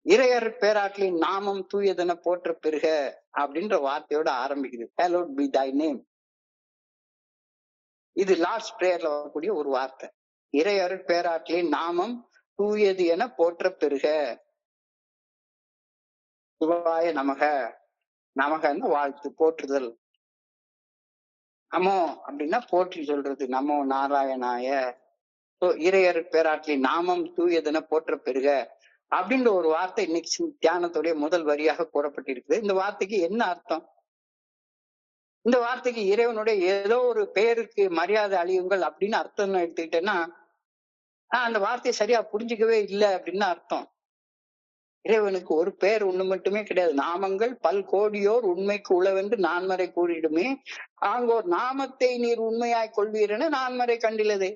இறையர் பேராற்றலின் நாமம் தூயதென போற்ற பெறுக அப்படின்ற வார்த்தையோட ஆரம்பிக்குது. Hallowed be thy name. இது லார்ட்ஸ் பிரேயர்ல வரக்கூடிய ஒரு வார்த்தை. இறையர் பேராற்றலின் நாமம் தூயது என போற்ற பெறுக. சிவாய நமக, நமகன்னு வாழ்த்து, போற்றுதல். நமோ அப்படின்னா போற்றி சொல்றது, நமோ நாராயணாய. இறையர் பேராற்றலின் நாமம் தூயதென போற்ற பெறுக அப்படின்ற ஒரு வார்த்தை இன்னைக்கு தியானத்துடைய முதல் வரியாக கூறப்பட்டிருக்குது. இந்த வார்த்தைக்கு என்ன அர்த்தம்? இந்த வார்த்தைக்கு இறைவனுடைய ஏதோ ஒரு பெயருக்கு மரியாதை அழியுங்கள் அப்படின்னு அர்த்தம் எடுத்துக்கிட்டேன்னா அந்த வார்த்தையை சரியா புரிஞ்சுக்கவே இல்லை அப்படின்னு அர்த்தம். இறைவனுக்கு ஒரு பெயர் ஒண்ணு மட்டுமே கிடையாது. நாமங்கள் பல்கோடியோர் உண்மைக்கு உளவென்று நான்மறை கூறிடுமே, ஆங்கோர் நாமத்தை நீர் உண்மையாய் கொள்வீரென நான்மறை கண்டிலதே.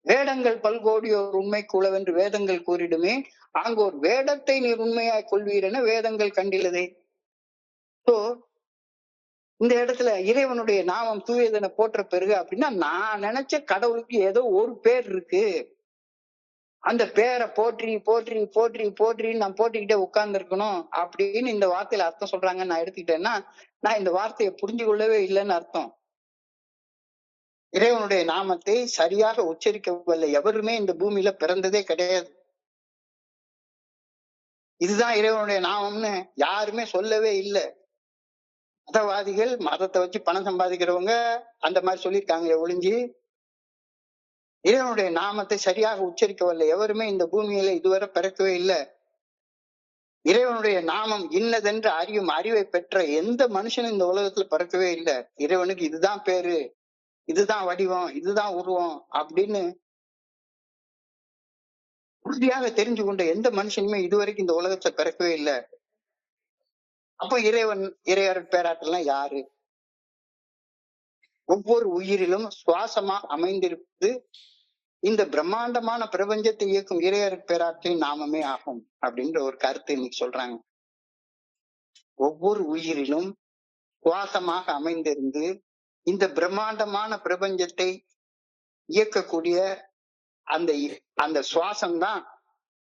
வேடங்கள் பல்கோடியோர் உண்மைக்கு உளவென்று வேதங்கள் கூறிடுமே, ஆங்கோர் வேடத்தை நீர் உண்மையாய் கொள்வீரென வேதங்கள் கண்டிலதே. சோ இந்த இடத்துல இறைவனுடைய நாமம் தூயதென போற்ற பெறுக அப்படின்னா, நான் நினைச்ச கடவுளுக்கு ஏதோ ஒரு பேர் இருக்கு, அந்த பேரை போற்றி போற்றி போற்றி போற்றின்னு நான் போட்டிக்கிட்டே உட்கார்ந்து இருக்கணும் அப்படின்னு இந்த வார்த்தையில அர்த்தம் சொல்றாங்கன்னு நான் எடுத்துக்கிட்டேன்னா, நான் இந்த வார்த்தையை புரிஞ்சு கொள்ளவே இல்லைன்னு அர்த்தம். இறைவனுடைய நாமத்தை சரியாக உச்சரிக்கவில்லை எவருமே இந்த பூமியில பிறந்ததே கிடையாது. இதுதான் இறைவனுடைய நாமம்னு யாருமே சொல்லவே இல்லை. மதவாதிகள், மதத்தை வச்சு பணம் சம்பாதிக்கிறவங்க அந்த மாதிரி சொல்லியிருக்காங்க ஒழிஞ்சு, இறைவனுடைய நாமத்தை சரியாக உச்சரிக்கவில்லை எவருமே இந்த பூமியில இதுவரை பிறக்கவே இல்லை. இறைவனுடைய நாமம் இன்னதென்று அறியும் அறிவை பெற்ற எந்த மனுஷனும் இந்த உலகத்துல பிறக்கவே இல்லை. இறைவனுக்கு இதுதான் பேரு, இதுதான் வடிவம், இதுதான் உருவம் அப்படின்னு உறுதியாக தெரிஞ்சு கொண்ட எந்த மனுஷனுமே இதுவரைக்கும் இந்த உலகத்துல பிறக்கவே இல்லை. அப்ப இறையர் பேராற்றல்லாம் யாரு? ஒவ்வொரு உயிரிலும் சுவாசமாக அமைந்திருப்பது இந்த பிரம்மாண்டமான பிரபஞ்சத்தை இயக்கும் இறையர் பேராற்றலின் நாமமே ஆகும் அப்படின்ற ஒரு கருத்து இன்னைக்கு சொல்றாங்க. ஒவ்வொரு உயிரிலும் சுவாசமாக அமைந்திருந்து இந்த பிரம்மாண்டமான பிரபஞ்சத்தை இயக்கக்கூடிய அந்த அந்த சுவாசம்தான்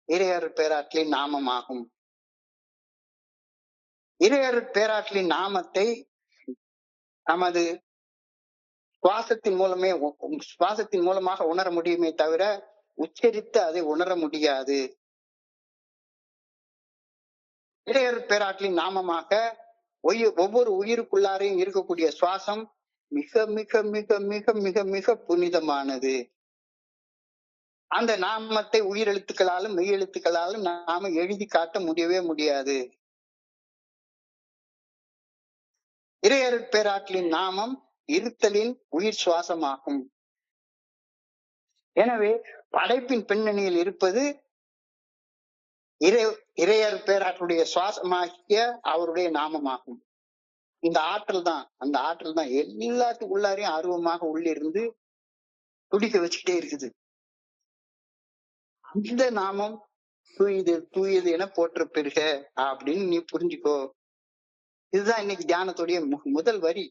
இறையர் பேராற்றலின் நாமமாகும். இறையர் பேராற்றலின் நாமத்தை நமது சுவாசத்தின் மூலமாக உணர முடியுமே தவிர உச்சரித்து அதை உணர முடியாது. இறையர் பேராற்றலின் நாமமாக ஒவ்வொரு உயிருக்குள்ளாரையும் இருக்கக்கூடிய சுவாசம் மிக மிக மிக மிக மிக மிக புனிதமானது. அந்த நாமத்தை உயிரெழுத்துக்களாலும் மெய்யெழுத்துக்களாலும் நாம எழுதி காட்ட முடியவே முடியாது. இறையர் பேராற்றலின் நாமம் இருத்தலின் உயிர் சுவாசமாகும். எனவே படைப்பின் பின்னணியில் இருப்பது இறையர் பேராற்றலுடைய சுவாசமாகிய அவருடைய நாமமாகும். அந்த ஆற்றல் தான் எல்லாத்துக்குள்ளாரையும் ஆர்வமாக உள்ளிருந்து துடிக்க வச்சுக்கிட்டே இருக்குது. அந்த நாமம் தூயது என போற்ற பெறுக அப்படின்னு நீ புரிஞ்சுக்கோ. இதுதான் இன்னைக்கு தியானத்துடைய முதல் வரி.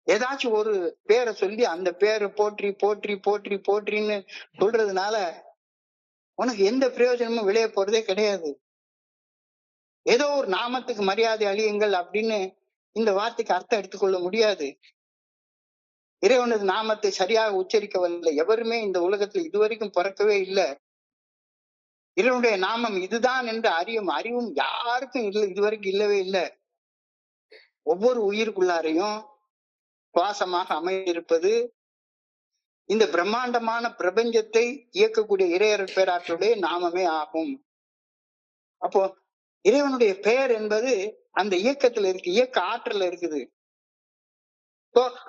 ஏதாச்சும் ஒரு பேரை சொல்லி அந்த பேரை போற்றி போற்றி போற்றி போற்றின்னு சொல்றதுனால உனக்கு எந்த பிரயோஜனமும் விளைய போறதே கிடையாது. ஏதோ ஒரு நாமத்துக்கு மரியாதை அழியுங்கள் அப்படின்னு இந்த வார்த்தைக்கு அர்த்தம் எடுத்துக்கொள்ள முடியாது. இறைவனது நாமத்தை சரியாக உச்சரிக்கவில்லை எவருமே இந்த உலகத்தில் இதுவரைக்கும் பிறக்கவே இல்லை. இறைவனுடைய நாமம் இதுதான் என்று அறிவும் யாருக்கும் இதுவரைக்கும் இல்லவே இல்லை. ஒவ்வொரு உயிருக்குள்ளாரையும் சுவாசமாக அமைந்திருப்பது இந்த பிரம்மாண்டமான பிரபஞ்சத்தை இயக்கக்கூடிய இறையர் பேராற்றலுடைய நாமமே ஆகும். அப்போ இறைவனுடைய பெயர் என்பது அந்த இயக்கத்துல இருக்கு, இயக்க ஆற்றல இருக்குது.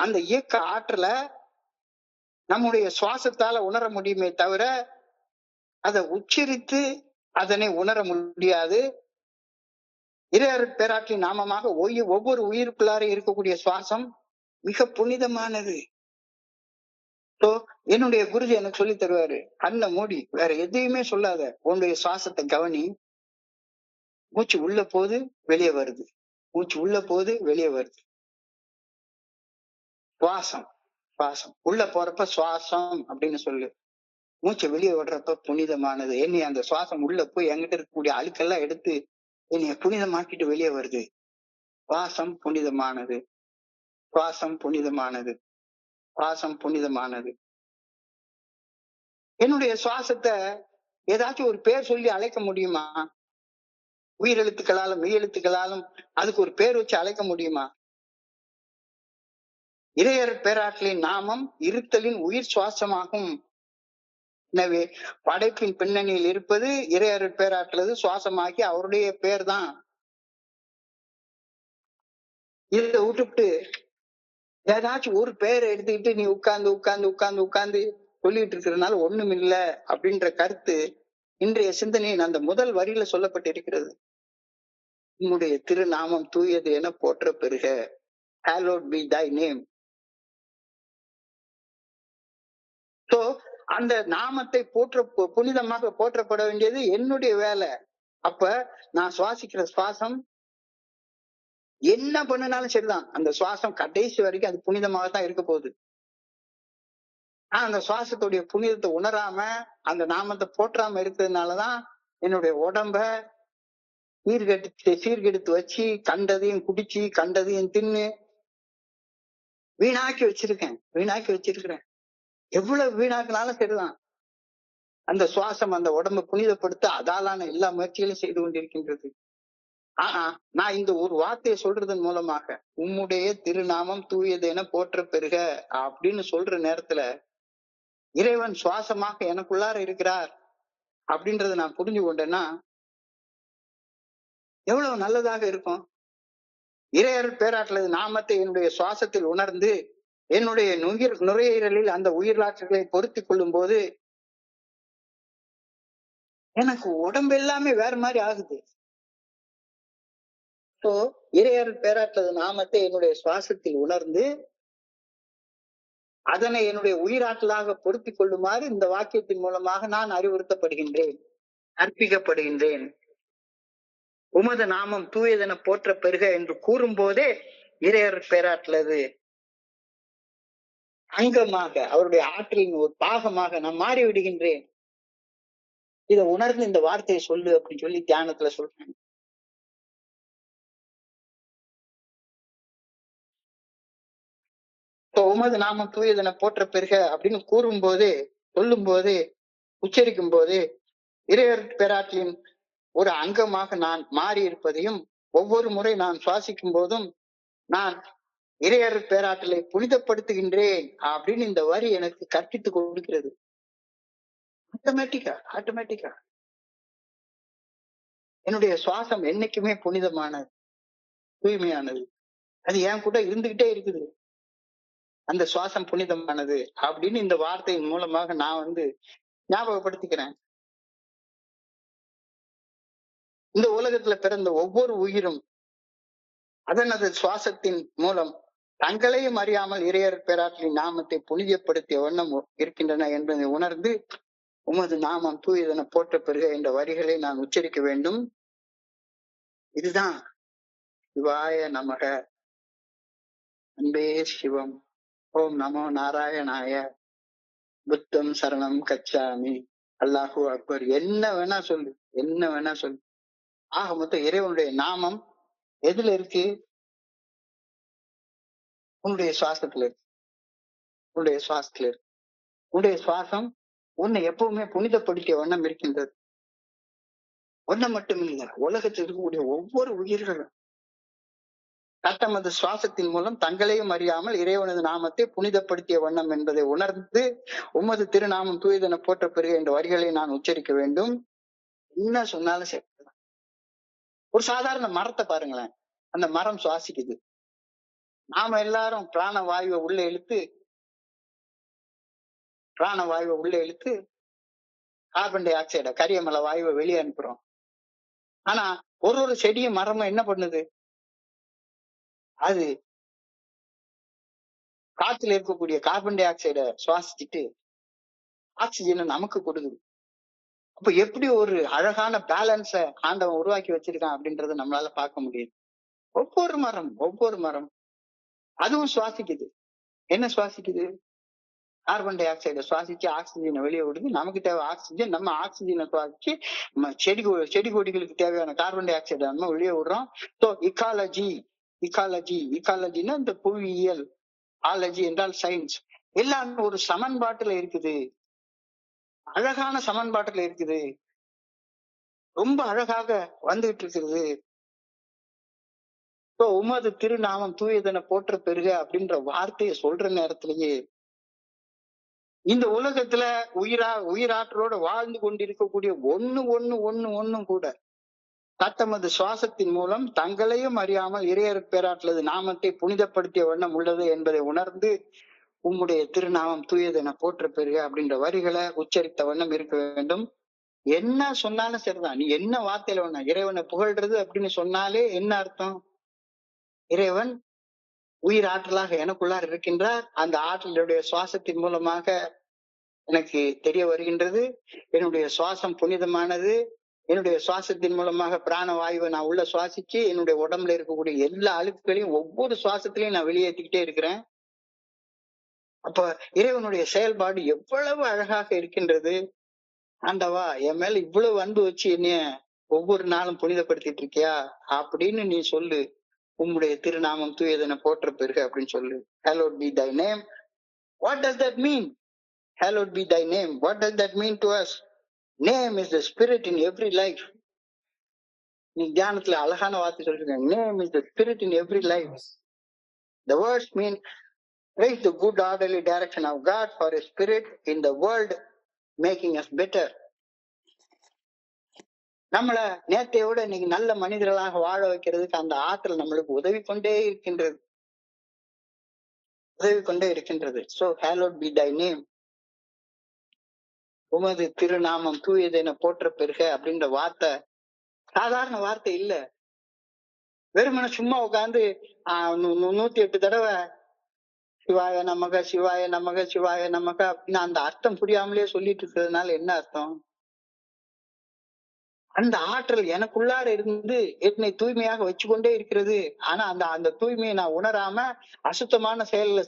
அந்த இயக்க ஆற்றலை நம்முடைய சுவாசத்தால உணர முடியுமே தவிர அதை உச்சரித்து அதனை உணர முடியாது. இறையருட் பேராற்றின் நாமமாக ஒவ்வொரு உயிருக்குள்ளார இருக்கக்கூடிய சுவாசம் மிக புனிதமானது. என்னுடைய குருஜி எனக்கு சொல்லி தருவாரு, கண்ணை மூடி வேற எதையுமே சொல்லாத, உன்னுடைய சுவாசத்தை கவனி. மூச்சு உள்ள போது வெளியே வருது, மூச்சு உள்ள போது வெளியே வருது. சுவாசம் சுவாசம் உள்ள போறப்ப சுவாசம் அப்படின்னு சொல்லு, மூச்சை வெளியே விடுறப்ப புனிதமானது. என்னை அந்த சுவாசம் உள்ள போய் என்கிட்ட இருக்கக்கூடிய அழுக்கெல்லாம் எடுத்து என்னைய புனிதமாக்கிட்டு வெளியே வருது. சுவாசம் புனிதமானது, சுவாசம் புனிதமானது, சுவாசம் புனிதமானது. என்னுடைய சுவாசத்தை ஏதாச்சும் ஒரு பேர் சொல்லி அழைக்க முடியுமா? உயிரெழுத்துக்களாலும் மெய்யெழுத்துக்களாலும் அதுக்கு ஒரு பேர் வச்சு அழைக்க முடியுமா? இறையர் பேராற்றலின் நாமம் இருத்தலின் உயிர் சுவாசமாகும். எனவே படைப்பின் பின்னணியில் இருப்பது இறையர் பேராற்றலது சுவாசமாகி அவருடைய பேர் தான். இதை விட்டுவிட்டு ஏதாச்சும் ஒரு பேரை எடுத்துக்கிட்டு நீ உட்கார்ந்து உட்கார்ந்து உட்கார்ந்து உட்கார்ந்து சொல்லிட்டு இருக்கிறதுனால ஒண்ணும் இல்லை அப்படின்ற கருத்து இன்றைய சிந்தனையின் அந்த முதல் வரியில சொல்லப்பட்டிருக்கிறது. உன்னுடைய திருநாமம் தூயது என போற்ற பெறுக. Hallowed be thy name. அந்த நாமத்தை புனிதமாக போற்றப்பட வேண்டியது என்னுடைய வேலை. அப்ப நான் சுவாசிக்கிற சுவாசம் என்ன பண்ணினாலும் சரிதான், அந்த சுவாசம் கடைசி வரைக்கும் அது புனிதமாகத்தான் இருக்க போகுது. அந்த சுவாசத்துடைய புனிதத்தை உணராம அந்த நாமத்தை போற்றாம இருக்கிறதுனாலதான் என்னுடைய உடம்ப சீர்கெடுத்து வச்சு கண்டதையும் குடிச்சு கண்டதையும் தின்னு வீணாக்கி வச்சிருக்கிறேன். எவ்வளவு வீணாக்கினாலும் சரிதான், அந்த சுவாசம் அந்த உடம்பை புனிதப்படுத்த அதாலான எல்லா முயற்சிகளையும் செய்து கொண்டிருக்கின்றது. ஆனா நான் இந்த ஒரு வார்த்தையை சொல்றதன் மூலமாக உம்முடைய திருநாமம் தூயது என போற்ற பெறுக அப்படின்னு சொல்ற நேரத்துல இறைவன் சுவாசமாக எனக்குள்ளார இருக்கிறார் அப்படின்றத நான் புரிஞ்சு கொண்டேன்னா எவ்வளவு நல்லதாக இருக்கும். இறையர் பேராற்றலது நாமத்தை என்னுடைய சுவாசத்தில் உணர்ந்து என்னுடைய நுரையீரலில் அந்த உயிராற்றல்களை பொருத்தி கொள்ளும் போது எனக்கு உடம்பு எல்லாமே வேற மாதிரி ஆகுது. இறையர் பேராற்றலது நாமத்தை என்னுடைய சுவாசத்தில் உணர்ந்து அதனை என்னுடைய உயிராற்றலாக பொருத்தி கொள்ளுமாறு இந்த வாக்கியத்தின் மூலமாக நான் அறிவுறுத்தப்படுகின்றேன், அர்ப்பிக்கப்படுகின்றேன். உமது நாமம் தூயதென போற்ற பெறுக என்று கூறும் போதே இறையர் பேராற்றலது அங்கமாக அவருடைய ஆற்றலின் ஒரு பாகமாக நான் மாறி விடுகின்றேன். இதை உணர்ந்து இந்த வார்த்தையை சொல்லு அப்படின்னு சொல்லி தியானத்துல சொல்றேன். உமது நாமம் தூயதென போற்ற பெறுக அப்படின்னு கூறும் போதே சொல்லும் போது உச்சரிக்கும் போது இறையர் பேராற்றலின் ஒரு அங்கமாக நான் மாறி இருப்பதையும் ஒவ்வொரு முறை நான் சுவாசிக்கும் போதும் நான் இறையர் பேராற்றலை புனிதப்படுத்துகின்றேன் அப்படின்னு இந்த வரி எனக்கு கற்பித்து கொடுக்கிறது. ஆட்டோமேட்டிக்கா என்னுடைய சுவாசம் என்னைக்குமே புனிதமானது, தூய்மையானது. அது என் கூட இருந்துகிட்டே இருக்குது. அந்த சுவாசம் புனிதமானது அப்படின்னு இந்த வார்த்தையின் மூலமாக நான் ஞாபகப்படுத்திக்கிறேன். இந்த உலகத்துல பிறந்த ஒவ்வொரு உயிரும் அதனது சுவாசத்தின் மூலம் தங்களையும் அறியாமல் இறையர் பேராற்றலின் நாமத்தை புனிதப்படுத்திய வண்ணம் இருக்கின்றன என்பதை உணர்ந்து உமது நாமம் தூயதென போற்ற பெறுக என்ற வரிகளை நான் உச்சரிக்க வேண்டும். இதுதான் சிவாய நமக, அன்பே சிவம், ஓம் நமோ நாராயணாய, புத்தம் சரணம் கச்சாமி, அல்லாஹு அக்பர். என்ன வேணா சொல்லு. ஆக மொத்தம் இறைவனுடைய நாமம் எதுல இருக்கு? உன்னுடைய சுவாசத்துல இருக்கு. உன்னுடைய சுவாசம் உன்னை எப்பவுமே புனிதப்படுத்திய வண்ணம் இருக்கின்றது. ஒன்ன மட்டும் இல்லை, உலகத்தில் இருக்கக்கூடிய ஒவ்வொரு உயிர்களும் தத்தமது சுவாசத்தின் மூலம் தங்களையும் அறியாமல் இறைவனது நாமத்தை புனிதப்படுத்திய வண்ணம் என்பதை உணர்ந்து உமது திருநாமம் தூயதென போற்ற பெறுக என்ற வரிகளை நான் உச்சரிக்க வேண்டும். என்ன சொன்னாலும் சரி. ஒரு சாதாரண மரத்தை பாருங்களேன், அந்த மரம் சுவாசிக்குது. நாம எல்லாரும் பிராண வாயுவை உள்ள இழுத்து கார்பன் டை ஆக்சைட கரியமல வாயுவை வெளியே அனுப்புறோம். ஆனா ஒரு செடியும் மரமும் என்ன பண்ணுது? அது காத்துல இருக்கக்கூடிய கார்பன் டை ஆக்சைட சுவாசிச்சுட்டு ஆக்சிஜனை நமக்கு கொடுக்குது. அப்ப எப்படி ஒரு அழகான பேலன்ஸ ஆண்டவன் உருவாக்கி வச்சிருக்கான் அப்படின்றத நம்மளால பார்க்க முடியுது. ஒவ்வொரு மரம் அதுவும் சுவாசிக்குது. என்ன சுவாசிக்குது? கார்பன் டை ஆக்சைட சுவாசிச்சு ஆக்சிஜனை வெளியே விடுது. நமக்கு தேவை ஆக்சிஜன். நம்ம ஆக்சிஜனை சுவாசிச்சு செடி கொடிகளுக்கு தேவையான கார்பன் டை ஆக்சைடை நம்ம வெளியே விடுறோம். ஸோ இக்காலஜின்னா இந்த புவியியல், ஆலஜி என்றால் சயின்ஸ், எல்லாம் ஒரு சமன்பாட்டுல இருக்குது. அழகான சமன்பாட்டுல இருக்குது. ரொம்ப அழகாக வந்துகிட்டு இருக்குது. உமது திருநாமம் தூயதென போற்ற பெறுக அப்படின்ற வார்த்தையை சொல்ற நேரத்திலேயே இந்த உலகத்துல உயிராற்றலோட வாழ்ந்து கொண்டிருக்கக்கூடிய ஒண்ணும் கூட தத்தமது சுவாசத்தின் மூலம் தங்களையும் அறியாமல் இறையர் பேராற்றலது நாமத்தை புனிதப்படுத்திய வண்ணம் உள்ளது என்பதை உணர்ந்து உம்முடைய திருநாமம் தூயதென போற்ற பெறுக அப்படின்ற வரிகளை உச்சரித்த வண்ணம் இருக்க வேண்டும். என்ன சொன்னாலும் சரிதான். நீ என்ன வார்த்தையில வேணா இறைவனை புகழ்றது அப்படின்னு சொன்னாலே என்ன அர்த்தம்? இறைவன் உயிர் ஆற்றலாக எனக்குள்ளார் இருக்கின்றார். அந்த ஆற்றலுடைய சுவாசத்தின் மூலமாக எனக்கு தெரிய வருகின்றது. என்னுடைய சுவாசம் புனிதமானது. என்னுடைய சுவாசத்தின் மூலமாக பிராண வாயுவை நான் உள்ள சுவாசிச்சு என்னுடைய உடம்புல இருக்கக்கூடிய எல்லா அழுக்குகளையும் ஒவ்வொரு சுவாசத்திலையும் நான் வெளியேற்றிக்கிட்டே இருக்கிறேன். அப்ப இறைவனுடைய செயல்பாடு எவ்வளவு அழகாக இருக்கின்றது. ஆண்டவா, என் மேல இவ்வளவு அன்பு வச்சு என்னைய ஒவ்வொரு நாளும் புனிதப்படுத்திட்டு இருக்கியா அப்படின்னு நீ சொல்லு. உம்முடைய திருநாமம் தூயதென போற்ற பெறுக அப்படின்னு சொல்லு. Hallowed be thy name. What does that mean? Hallowed be thy name. What does that mean to us? Name is the spirit in every life. நீ தியானத்துல அழகான வார்த்தை சொல்லிருக்க. Name is the spirit in every life. The words mean praise the good orderly direction of God for a spirit in the world making us better. நம்மள நேற்றையோட இன்னைக்கு நல்ல மனிதர்களாக வாழ வைக்கிறதுக்கு அந்த ஆற்றல் நம்மளுக்கு உதவி கொண்டே இருக்கின்றது. So hallowed be thy name. உமது திருநாமம் தூயதென போற்ற பெறுக அப்படின்ற வார்த்தை சாதாரண வார்த்தை இல்ல. வெறுமனே சும்மா உட்காந்து 108 தடவை சிவாய நமக சிவாய நமக சிவாய நமக அப்படின்னு அந்த அர்த்தம் புரியாமலே சொல்லிட்டு இருக்கிறதுனால என்ன அர்த்தம்? அந்த ஆற்றல் எனக்குள்ளார இருந்து என்னை தூய்மையாக வச்சுக்கொண்டே இருக்கிறது. ஆனா அந்த தூய்மையை நான் உணராம அசுத்தமான செயல்களை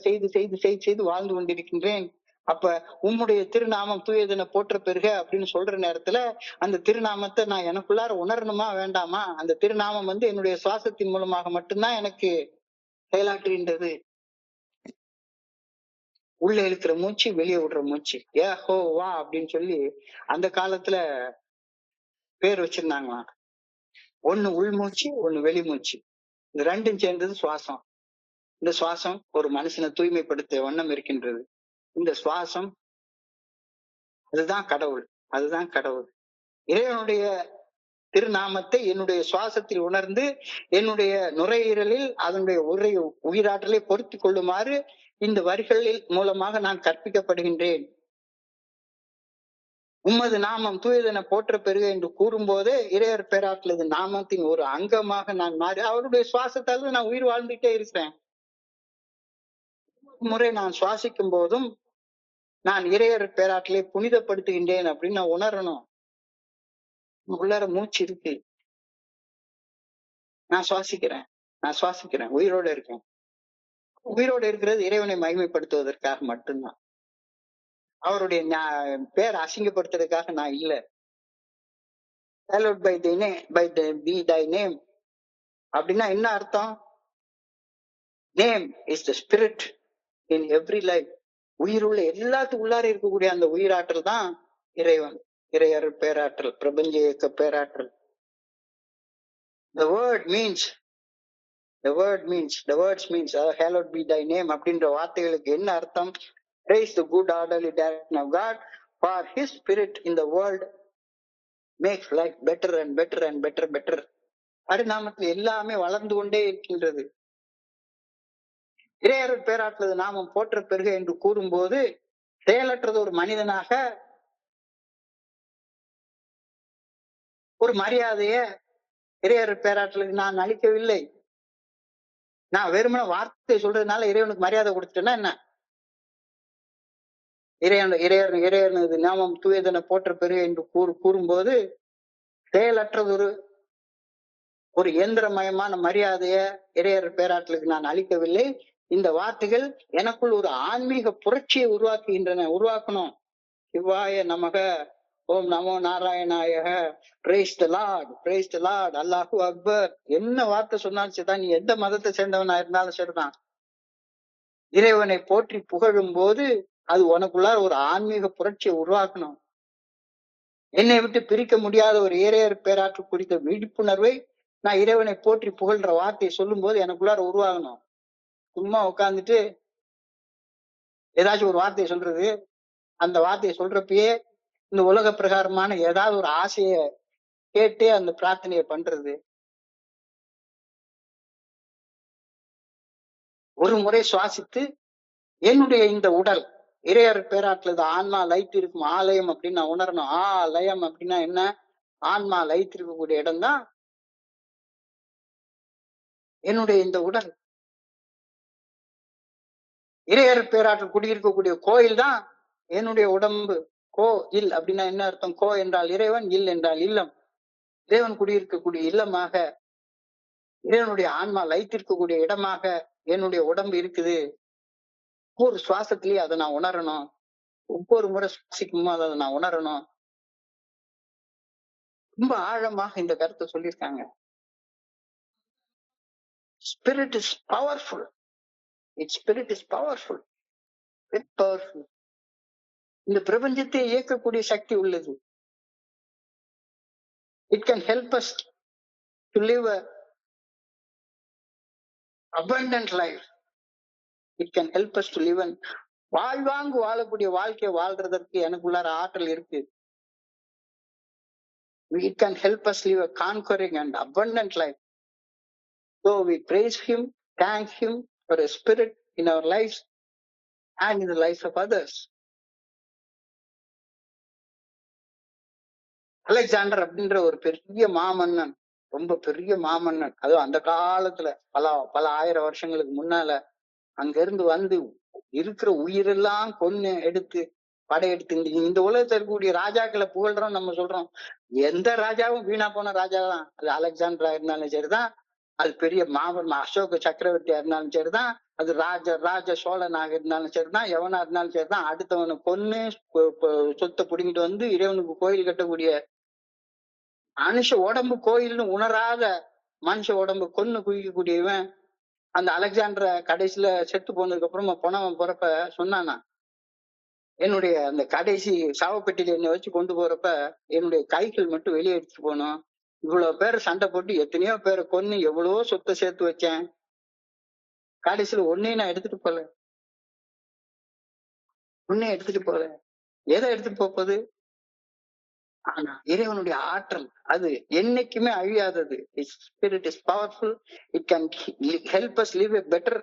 செய்து வாழ்ந்து கொண்டிருக்கின்றேன். அப்ப உம்முடைய திருநாமம் தூயதென போற்ற பெறுக அப்படின்னு சொல்ற நேரத்துல அந்த திருநாமத்தை நான் எனக்குள்ளார உணரணுமா வேண்டாமா? அந்த திருநாமம் என்னுடைய சுவாசத்தின் மூலமாக மட்டும்தான் எனக்கு செயலாற்றுகின்றது. உள்ள இழுக்கிற மூச்சு, வெளியே விடுற மூச்சு, ஹோ வா அப்படின்னு சொல்லி அந்த காலத்துல பேர் வச்சிருந்தாங்களாம். ஒண்ணு உள்மூச்சு, ஒண்ணு வெளிமூச்சு. இந்த ரெண்டும் சேர்ந்தது சுவாசம். இந்த சுவாசம் ஒரு மனுஷனை தூய்மைப்படுத்த வண்ணம் இருக்கின்றது. இந்த சுவாசம் அதுதான் கடவுள். இறைவனுடைய திருநாமத்தை என்னுடைய சுவாசத்தில் உணர்ந்து என்னுடைய நுரையீரலில் அதனுடைய உயிராற்றலை பொருத்தி கொள்ளுமாறு இந்த வரிகளில் மூலமாக நான் கற்பிக்கப்படுகின்றேன். உமது நாமம் தூயதென போற்ற பெறுக என்று கூறும் போதே இறையர் பேராற்றலது நாமத்தின் ஒரு அங்கமாக நான் மாறி அவருடைய சுவாசத்தால் நான் உயிர் வாழ்ந்துட்டே இருக்கிறேன். முறை நான் சுவாசிக்கும் போதும் நான் இறையர் பேராற்றலை புனிதப்படுத்துகின்றேன் அப்படின்னு நான் உணரணும். உள்ளார மூச்சு இருக்கு, நான் சுவாசிக்கிறேன், உயிரோட இருக்கேன். உயிரோடு இருக்கிறது இறைவனை மகிமைப்படுத்துவதற்காக மட்டும்தான். அவருடைய பேர் அசிங்கப்படுத்துறதுக்காக நான் இல்ல. Hallowed be thy name அப்படின்னா என்ன அர்த்தம்? Name is the spirit in every life. உயிருள்ள எல்லாத்துக்குள்ளார இருக்கக்கூடிய அந்த உயிராற்றல் தான் இறைவன், இறையர் பேராற்றல், பிரபஞ்ச இயக்க பேராற்றல். The words means hallowed be thy name அப்படின்ற வார்த்தைகளுக்கு என்ன அர்த்தம்? Praise the good orderly direction of God for his spirit in the world makes life better and better and better. பரிணாமத்தில் எல்லாமே வளர்ந்து கொண்டே இருக்கின்றது. இறையர் பேராற்றலது நாமம் போற்ற பெறுக என்று கூறும்போது செயலற்றது ஒரு மனிதனாக ஒரு மரியாதைய இறையர் பேராற்றலுக்கு நான் அளிக்கவில்லை. நான் வெறுமன வார்த்தை சொல்றதுனால இறைவனுக்கு மரியாதை கொடுத்துட்டேன்னா என்ன? இறையனது நாமம் தூயதென போற்ற பெரு என்று கூறும்போது செயலற்றதொரு ஒரு இயந்திரமயமான மரியாதைய இறையர் பேராற்றலுக்கு நான் அளிக்கவில்லை. இந்த வார்த்தைகள் எனக்குள் ஒரு ஆன்மீக புரட்சியை உருவாக்கணும். சிவாய நமக, ஓம் நமோ நாராயணாய, praise the lord, praise the Lord, அல்லாஹு அக்பர். என்ன வார்த்தை சொன்னாலும் சரிதான், நீ எந்த மதத்தை சேர்ந்தவனா இருந்தாலும் சரிதான், இறைவனை போற்றி புகழும் போது அது உனக்குள்ள ஒரு ஆன்மீக புரட்சியை உருவாக்கணும். என்னை விட்டு பிரிக்க முடியாத ஒரு இறையர் பேராற்று குறித்த விழிப்புணர்வை நான் இறைவனை போற்றி புகழ்ற வார்த்தையை சொல்லும் போது எனக்குள்ளார உருவாகணும். சும்மா உட்கார்ந்துட்டு ஏதாச்சும் ஒரு வார்த்தையை சொல்றது, அந்த வார்த்தையை சொல்றப்பயே இந்த உலக பிரகாரமான ஏதாவது ஒரு ஆசைய கேட்டே அந்த பிரார்த்தனையை பண்றது. ஒரு முறை சுவாசித்து என்னுடைய இந்த உடல் இறையர் பேராற்றுல ஆன்மா லைத்து இருக்கும் ஆலயம் அப்படின்னு நான் உணரணும். லயம் அப்படின்னா என்ன? ஆன்மா லைத்து இருக்கக்கூடிய இடம் தான் என்னுடைய இந்த உடல். இறையர் பேராற்றல் குடியிருக்கக்கூடிய கோயில் தான் என்னுடைய உடம்பு. கோ இல் அப்படின்னா என்ன அர்த்தம்? கோ என்றால் இறைவன், இல் என்றால் இல்லம். இறைவன் குடியிருக்கக்கூடிய இல்லமாக, இறைவனுடைய ஆன்மா லைத்திருக்கக்கூடிய இடமாக என்னுடைய உடம்பு இருக்குது. ஒவ்வொரு சுவாசத்திலேயே அதை நான் உணரணும். ஒவ்வொரு முறை சுவாசிக்கும் போது அதை நான் உணரணும். ரொம்ப ஆழமாக இந்த கருத்தை சொல்லியிருக்காங்க. Spirit is powerful. It spirit is powerful, very powerful. இந்த பிரபஞ்சத்தை இயக்கக்கூடிய சக்தி உள்ளது. It can help us to live a abundant life. It can help us to live an வாழ்வாங்கு வாழக்கூடிய வாழ்க்கையை வாழ்றதற்கு எனக்குள்ளார ஆற்றல் இருக்கு. It can help us live a conquering and abundant life. So we praise him, thank him for a spirit in our lives and in the lives of others. Alexander அப்படின்ற ஒரு பெரிய மாமன்னன், ரொம்ப பெரிய மாமன்னன், அதுவும் அந்த காலத்துல பல ஆயிரம் வருஷங்களுக்கு முன்னால அங்க இருந்து வந்து இருக்கிற உயிரெல்லாம் கொன்னு எடுத்து படையெடுத்து இந்த உலகத்துல இருக்கக்கூடிய ராஜாக்களை புகழ்றோம், நம்ம சொல்றோம். எந்த ராஜாவும் வீணா போன ராஜா தான். அது அலெக்சாண்டரா இருந்தாலும் சரிதான், அது பெரிய மாபெரும் அசோக சக்கரவர்த்தியா இருந்தாலும் சரிதான், அது ராஜ சோழனாக இருந்தாலும் சரிதான், எவனா இருந்தாலும் சரிதான், அடுத்தவனை கொன்னு சொத்தை புடிங்கிட்டு வந்து இறைவனுக்கு கோயில் கட்டக்கூடிய மனுஷ உடம்பு கோயில்னு உணராத மனுஷ உடம்பு கொன்னு குவிக்கக்கூடியவன் அந்த அலெக்சாண்டர கடைசியில செத்து போனதுக்கு அப்புறமா போனவன் போறப்ப சொன்னானா, என்னுடைய அந்த கடைசி சாவப்பெட்டியில என்னை வச்சு கொண்டு போறப்ப என்னுடைய கைகள் மட்டும் வெளியே எடுத்துட்டு போனோம். இவ்வளவு பேர் சண்டை போட்டு எத்தனையோ பேரை கொன்னு எவ்வளவோ சொத்தை சேர்த்து வச்சேன், கடைசியில ஒன்னையும் நான் எடுத்துட்டு போல. எதை எடுத்துட்டு போகுது? ஆனா இறைவனுடைய ஆற்றல் அது என்னைக்குமே அழியாதது. Spirit is powerful. It can help us live a better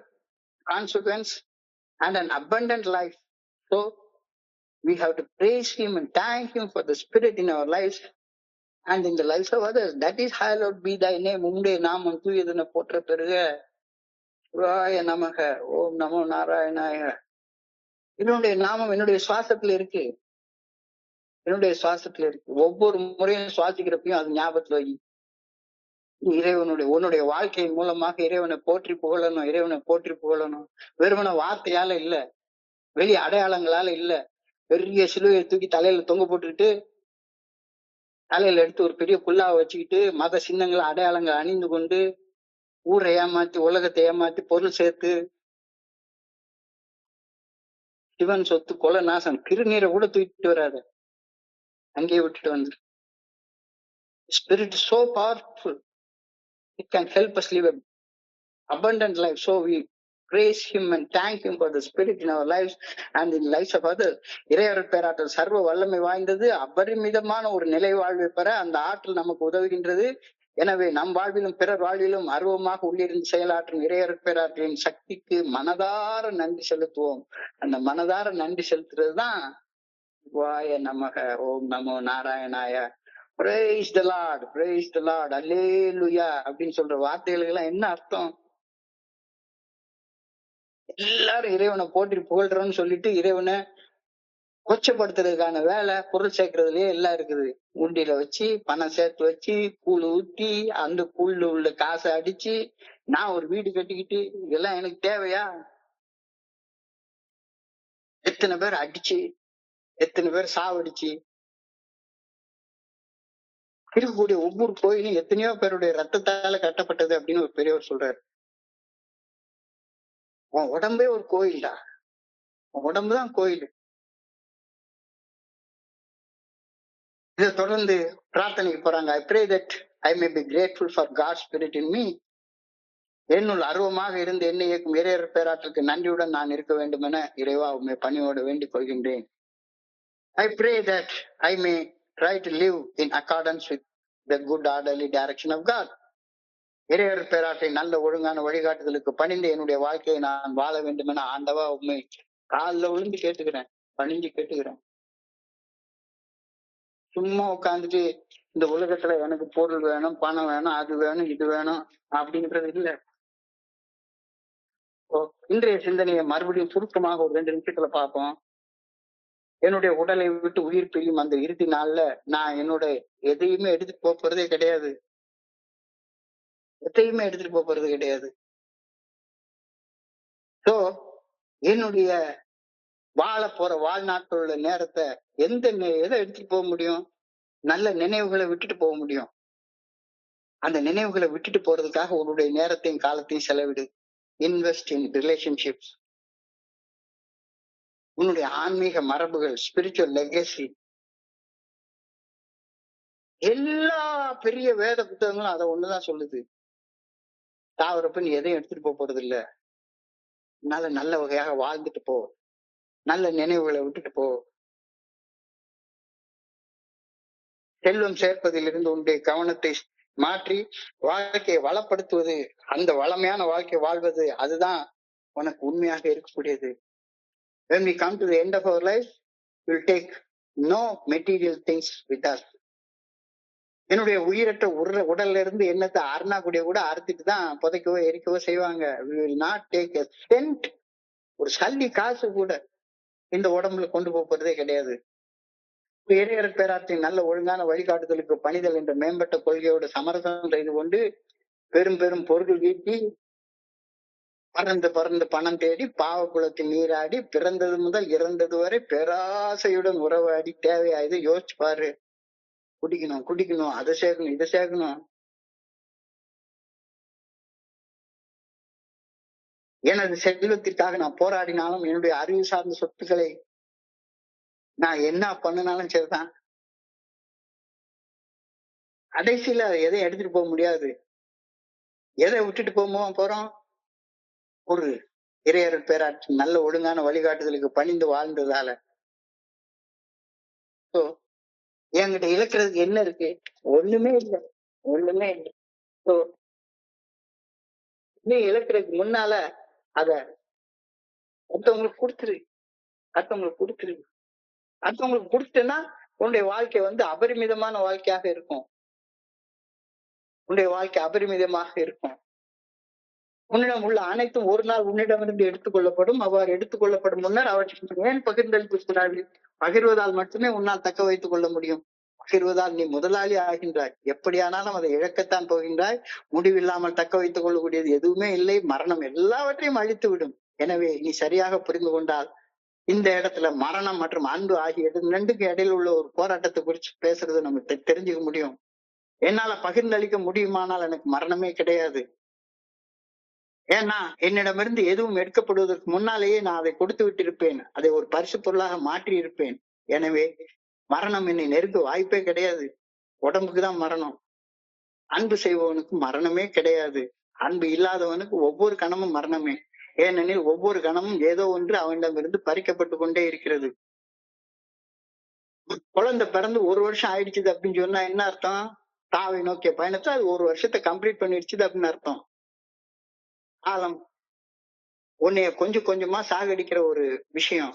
consequence and an abundant life. So we have to praise him and thank him for the spirit in our lives and in the lives of others. That is hallowed be thy name. உம்முடைய நாமம் தூயதென போற்ற பெருக. சிவாய நமக, ஓம் நமோ நாராயணாய. என்னுடைய நாமம் என்னுடைய சுவாசத்துல இருக்கு. ஒவ்வொரு முறையும் சுவாசிக்கிறப்பையும் அது ஞாபகத்துல வை. உன்னுடைய வாழ்க்கையின் மூலமாக இறைவனை போற்றி புகழணும். வெறுமன வார்த்தையால இல்ல, வெளி அடையாளங்களால இல்ல. பெரிய சிலுவையை தூக்கி தலையில தொங்க போட்டுக்கிட்டு, தலையில எடுத்து ஒரு பெரிய குல்லாவை வச்சுக்கிட்டு, மத சின்னங்களை அடையாளங்கள் அணிந்து கொண்டு, ஊரை ஏமாத்தி, உலகத்தை ஏமாத்தி, பொருள் சேர்த்து, சிவன் சொத்து, கொலை நாசம், திருநீரை கூட தூக்கிட்டு வராத, அங்கேயே விட்டுட்டு வந்து. Spirit is so powerful. It can help us live an abundant life. So we praise him and thank him for the spirit in our lives and in the lives of others. இறையர் பேராற்றல் சர்வ வல்லமை வாய்ந்தது. அபரிமிதமான ஒரு நிலை வாழ்வை பெற அந்த ஆற்றல் நமக்கு உதவுகின்றது. எனவே நம் வாழ்விலும் பிறர் வாழ்விலும் அருவமாக உள்ளிருந்து செயலாற்றும் இறையர் பேராற்றலின் சக்திக்கு மனதார நன்றி செலுத்துவோம். அந்த மனதார நன்றி செலுத்துறதுதான் சிவாய நமக, ஓம் நமோ நாராயணாய, praise the lord, praise the lord, hallelujah அப்படின்னு சொல்ற வார்த்தைகளுக்கு எல்லாம் என்ன அர்த்தம்? எல்லாரும் இறைவனை போற்றி புகழ்றோம்னு சொல்லிட்டு இறைவனை கொச்சப்படுத்துறதுக்கான வேலை, பொருள் சேர்க்கறதுலயே எல்லாம் இருக்குது. உண்டியில வச்சு பணம் சேர்த்து வச்சு கூழ் ஊத்தி அந்த கூழ்ல உள்ள காசை அடிச்சு நான் ஒரு வீடு கட்டிக்கிட்டு இதெல்லாம் எனக்கு தேவையா? எத்தனை பேர் அடிச்சு, எத்தனை பேர் சாவடிச்சு, இருக்கக்கூடிய ஒவ்வொரு கோயிலும் எத்தனையோ பேருடைய ரத்தத்தால கட்டப்பட்டது அப்படின்னு ஒரு பெரியவர் சொல்றாரு. உன் உடம்பே ஒரு கோயில்டா, உன் உடம்புதான் கோயில். இதை தொடர்ந்து பிரார்த்தனைக்கு போறாங்க. I pray that I may be grateful for God's spirit in me. என்னுள் அருவமாக இருந்து என்னை இயக்கும் இறையர் பேராற்றுக்கு நன்றியுடன் நான் இருக்க வேண்டும் என இறைவா உண்மை பணியோடு வேண்டிக் கொள்கின்றேன். I pray that I may try to live in accordance with the good orderly direction of God. இறையர் பேராற்றை நல்ல ஒழுங்கான வழிகாட்டுதலுக்கு பணிந்து என்னுடைய வாழ்க்கையை நான் வாழ வேண்டும் என ஆண்டவா உண்மை காலில் விழுந்து கேட்டுக்கிறேன், பணிஞ்சு கேட்டுக்கிறேன். சும்மா உட்காந்துட்டு இந்த உலகத்துல எனக்கு பொருள் வேணும், பணம் வேணும், அது வேணும், இது வேணும் அப்படின்றது இல்ல. இன்றைய சிந்தனையை மறுபடியும் சுருக்கமாக ஒரு 2 நிமிஷத்துல பார்ப்போம். என்னுடைய உடலை விட்டு உயிர் பிரியும் அந்த இறுதி நாள்ல நான் என்னோட எதையுமே எடுத்துட்டு போறதே கிடையாது. எதையுமே எடுத்துட்டு போறது கிடையாது. சோ என்னுடைய வாழ போற வாழ்நாட்கள் உள்ள நேரத்தை எதை எடுத்துட்டு போக முடியும்? நல்ல நினைவுகளை விட்டுட்டு போக முடியும். அந்த நினைவுகளை விட்டுட்டு போறதுக்காக உன்னுடைய நேரத்தையும் காலத்தையும் செலவிடு. Invest in relationships. உன்னுடைய ஆன்மீக மரபுகள், ஸ்பிரிச்சுவல் லெகசி, எல்லா பெரிய வேத புத்தகங்களும் அதை ஒண்ணுதான் சொல்லுது. தாவரப்ப நீ எதையும் எடுத்துட்டு போறது இல்ல. நல்ல வகையாக வாழ்ந்துட்டு போ, நல்ல நினைவுகளை விட்டுட்டு போ. செல்வம் சேர்ப்பதிலிருந்து உன்னுடைய கவனத்தை மாற்றி வாழ்க்கையை வளப்படுத்துவது, அந்த வளமையான வாழ்க்கை வாழ்வது, அதுதான் உனக்கு உண்மையாக இருக்கக்கூடியது. When we come to the end of our life, we'll take no material things with us. என்னுடைய உயிரற்ற உடல்ல இருந்து எண்ணத்தை அருணாக்குடிய கூட அறுத்துட்டு தான் புதைக்கவோ எரிக்கவோ செய்வாங்க. We will not take a cent, ஒரு சல்லி காசு கூட இந்த உடம்புல கொண்டு போறதே கிடையாது. இறையர் பேராற்றின் நல்ல ஒழுங்கான வழிகாட்டுதலுக்கு பணிதல் என்ற மேம்பட்ட கொள்கையோடு சமரசம் செய்து கொண்டு பெரும் பெரும் பொருள் ஈட்டி பறந்து பணம் தேடி பாவ குளத்தில் நீராடி பிறந்தது முதல் இறந்தது வரை பேராசையுடன் உறவாடி தேவையாயது யோசிச்சு பாரு. குடிக்கணும், அதை சேர்க்கணும், இதை சேர்க்கணும். எனது செல்வத்திற்காக நான் போராடினாலும் என்னுடைய அறிவு சார்ந்த சொத்துக்களை நான் என்ன பண்ணினாலும் சரிதான், கடைசியில எதையும் எடுத்துட்டு போக முடியாது. எதை விட்டுட்டு போறோம்? ஒரு இறையர் பேராற்று நல்ல ஒழுங்கான வழிகாட்டுதலுக்கு பணிந்து வாழ்ந்ததால. என்கிட்ட இழக்கிறதுக்கு என்ன இருக்கு? ஒண்ணுமே இல்லை. நீ இழக்கிறதுக்கு முன்னால அத அடுத்தவங்களுக்கு கொடுத்துட்டேன்னா உன்னுடைய வாழ்க்கை அபரிமிதமான வாழ்க்கையாக இருக்கும். உன்னிடம் உள்ள அனைத்தும் ஒரு நாள் உன்னிடமிருந்து எடுத்துக்கொள்ளப்படும். அவ்வாறு எடுத்துக்கொள்ளப்படும் முன்னர் அவற்றை ஏன் பகிர்ந்தளிக்கிறார்கள்? பகிர்வதால் மட்டுமே உன்னால் தக்க வைத்துக் கொள்ள முடியும். பகிர்வதால் நீ முதலாளி ஆகின்றாய். எப்படியானாலும் அதை இழக்கத்தான் போகின்றாய். முடிவில்லாமல் தக்க வைத்துக் கொள்ளக்கூடியது எதுவுமே இல்லை. மரணம் எல்லாவற்றையும் அழித்து விடும். எனவே நீ சரியாக புரிந்து கொண்டால் இந்த இடத்துல மரணம் மற்றும் அன்பு ஆகிய ரெண்டுக்கு இடையில உள்ள ஒரு போராட்டத்தை குறிச்சு பேசுறது நமக்கு தெரிஞ்சுக்க முடியும். என்னால பகிர்ந்தளிக்க முடியுமானால் எனக்கு மரணமே கிடையாது. ஏன்னா என்னிடமிருந்து எதுவும் எடுக்கப்படுவதற்கு முன்னாலேயே நான் அதை கொடுத்து விட்டிருப்பேன். அதை ஒரு பரிசு பொருளாக மாற்றி இருப்பேன். எனவே மரணம் என்னை நெருங்க வாய்ப்பே கிடையாது. உடம்புக்குதான் மரணம். அன்பு செய்பவனுக்கு மரணமே கிடையாது. அன்பு இல்லாதவனுக்கு ஒவ்வொரு கணமும் மரணமே. ஏனெனில் ஒவ்வொரு கணமும் ஏதோ ஒன்று அவனிடமிருந்து பறிக்கப்பட்டு கொண்டே இருக்கிறது. குழந்தை பிறந்து 1 வருஷம் ஆயிடுச்சுது அப்படின்னு சொன்னா என்ன அர்த்தம்? தாவை நோக்கிய பயணத்தை அது 1 வருஷத்தை கம்ப்ளீட் பண்ணிடுச்சுது அப்படின்னு அர்த்தம். காலம் உன்னைய கொஞ்சம் கொஞ்சமா சாகடிக்கிற ஒரு விஷயம்.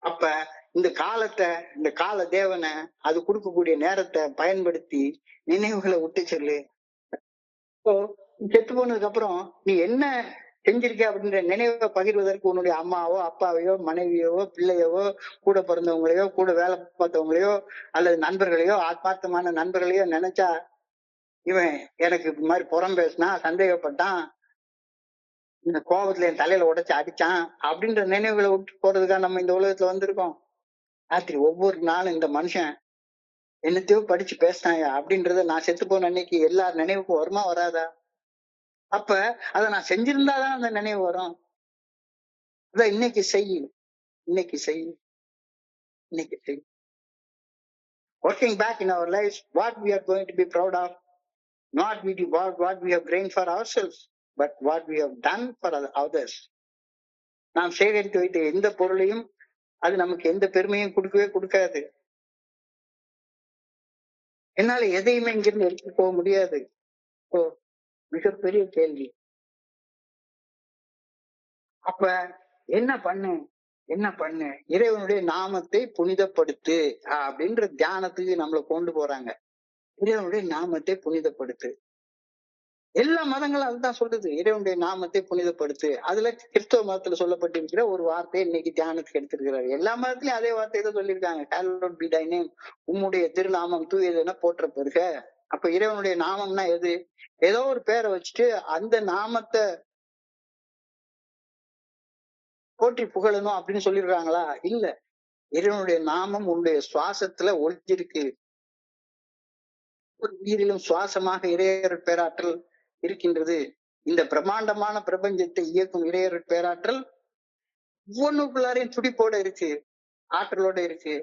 அப்ப இந்த காலத்தை, இந்த கால தேவனை, அது கொடுக்கக்கூடிய நேரத்தை பயன்படுத்தி நினைவுகளை விட்டு சொல்லு. இப்போ செத்து போனதுக்கு அப்புறம் நீ என்ன செஞ்சிருக்க அப்படின்ற நினைவை பகிர்வதற்கு உன்னுடைய அம்மாவோ, அப்பாவையோ, மனைவியவோ, பிள்ளையவோ, கூட பிறந்தவங்களையோ, கூட வேலை பார்த்தவங்களையோ, அல்லது நண்பர்களையோ, ஆத்மார்த்தமான நண்பர்களையோ நினைச்சா, இவன் எனக்கு இந்த மாதிரி புறம் பேசினா, சந்தேகப்பட்டான், இந்த கோபத்துல என் தலையில உடைச்சு அடிச்சான் அப்படின்ற நினைவுகளை விட்டு போறதுக்காக நம்ம இந்த உலகத்துல வந்திருக்கோம். ராத்திரி ஒவ்வொரு நாளும் இந்த மனுஷன் என்னத்தையோ படிச்சு பேசினாயா அப்படின்றத நான் செத்து போன அன்னைக்கு எல்லார் நினைவுக்கும் வருமா வராதா? அப்ப அதை நான் செஞ்சிருந்தாதான் அந்த நினைவு வரும். அதான் இன்னைக்கு செய், இன்னைக்கு செய், இன்னைக்கு செய். Working back in our lives, what we are going to be proud of, not what we have gained for ourselves, but what we have done for others. நாம் சேகரித்து வைத்த எந்த பொருளையும் அது நமக்கு எந்த பெருமையும் கொடுக்கவே கொடுக்காது. என்னால எதையுமே இங்கிருந்து எடுத்து போக முடியாது. இப்போ மிகப்பெரிய கேள்வி. அப்ப என்ன பண்ணு, என்ன பண்ணு, இறைவனுடைய நாமத்தை புனிதப்படுத்து அப்படின்ற தியானத்துக்கு நம்மளை கொண்டு போறாங்க. இறைவனுடைய நாமத்தை புனிதப்படுத்து. எல்லா மதங்களும் அதுதான் சொல்லுது, இறைவனுடைய நாமத்தை புனிதப்படுத்து. அதுல கிறிஸ்தவ மதத்துல சொல்லப்பட்டிருக்கிற ஒரு வார்த்தையை இன்னைக்கு தியானத்துக்கு எடுத்திருக்கிறாரு. எல்லா மதத்திலயும் அதே வார்த்தையை தான் சொல்லியிருக்காங்க. Hallowed be thy name, உம்முடைய திருநாமம் தூயதுன்னா போற்ற பெருக. அப்ப இறைவனுடைய நாமம்னா எது? ஏதோ ஒரு பேரை வச்சுட்டு அந்த நாமத்தை போற்றி புகழணும் அப்படின்னு சொல்லிடுறாங்களா? இல்ல. இறைவனுடைய நாமம் உன்னுடைய சுவாசத்துல ஒளிஞ்சிருக்கு. ஒரு உயிரிலும் சுவாசமாக இறையருட் பேராற்றல் இருக்கின்றது. இந்த பிரம்மாண்டமான பிரபஞ்சத்தை இயக்கும் இறையருட் பேராற்றல் ஒவ்வொன்றுக்குள்ளாரையும் துடிப்போட இருக்கு, ஆற்றலோட இருக்கு.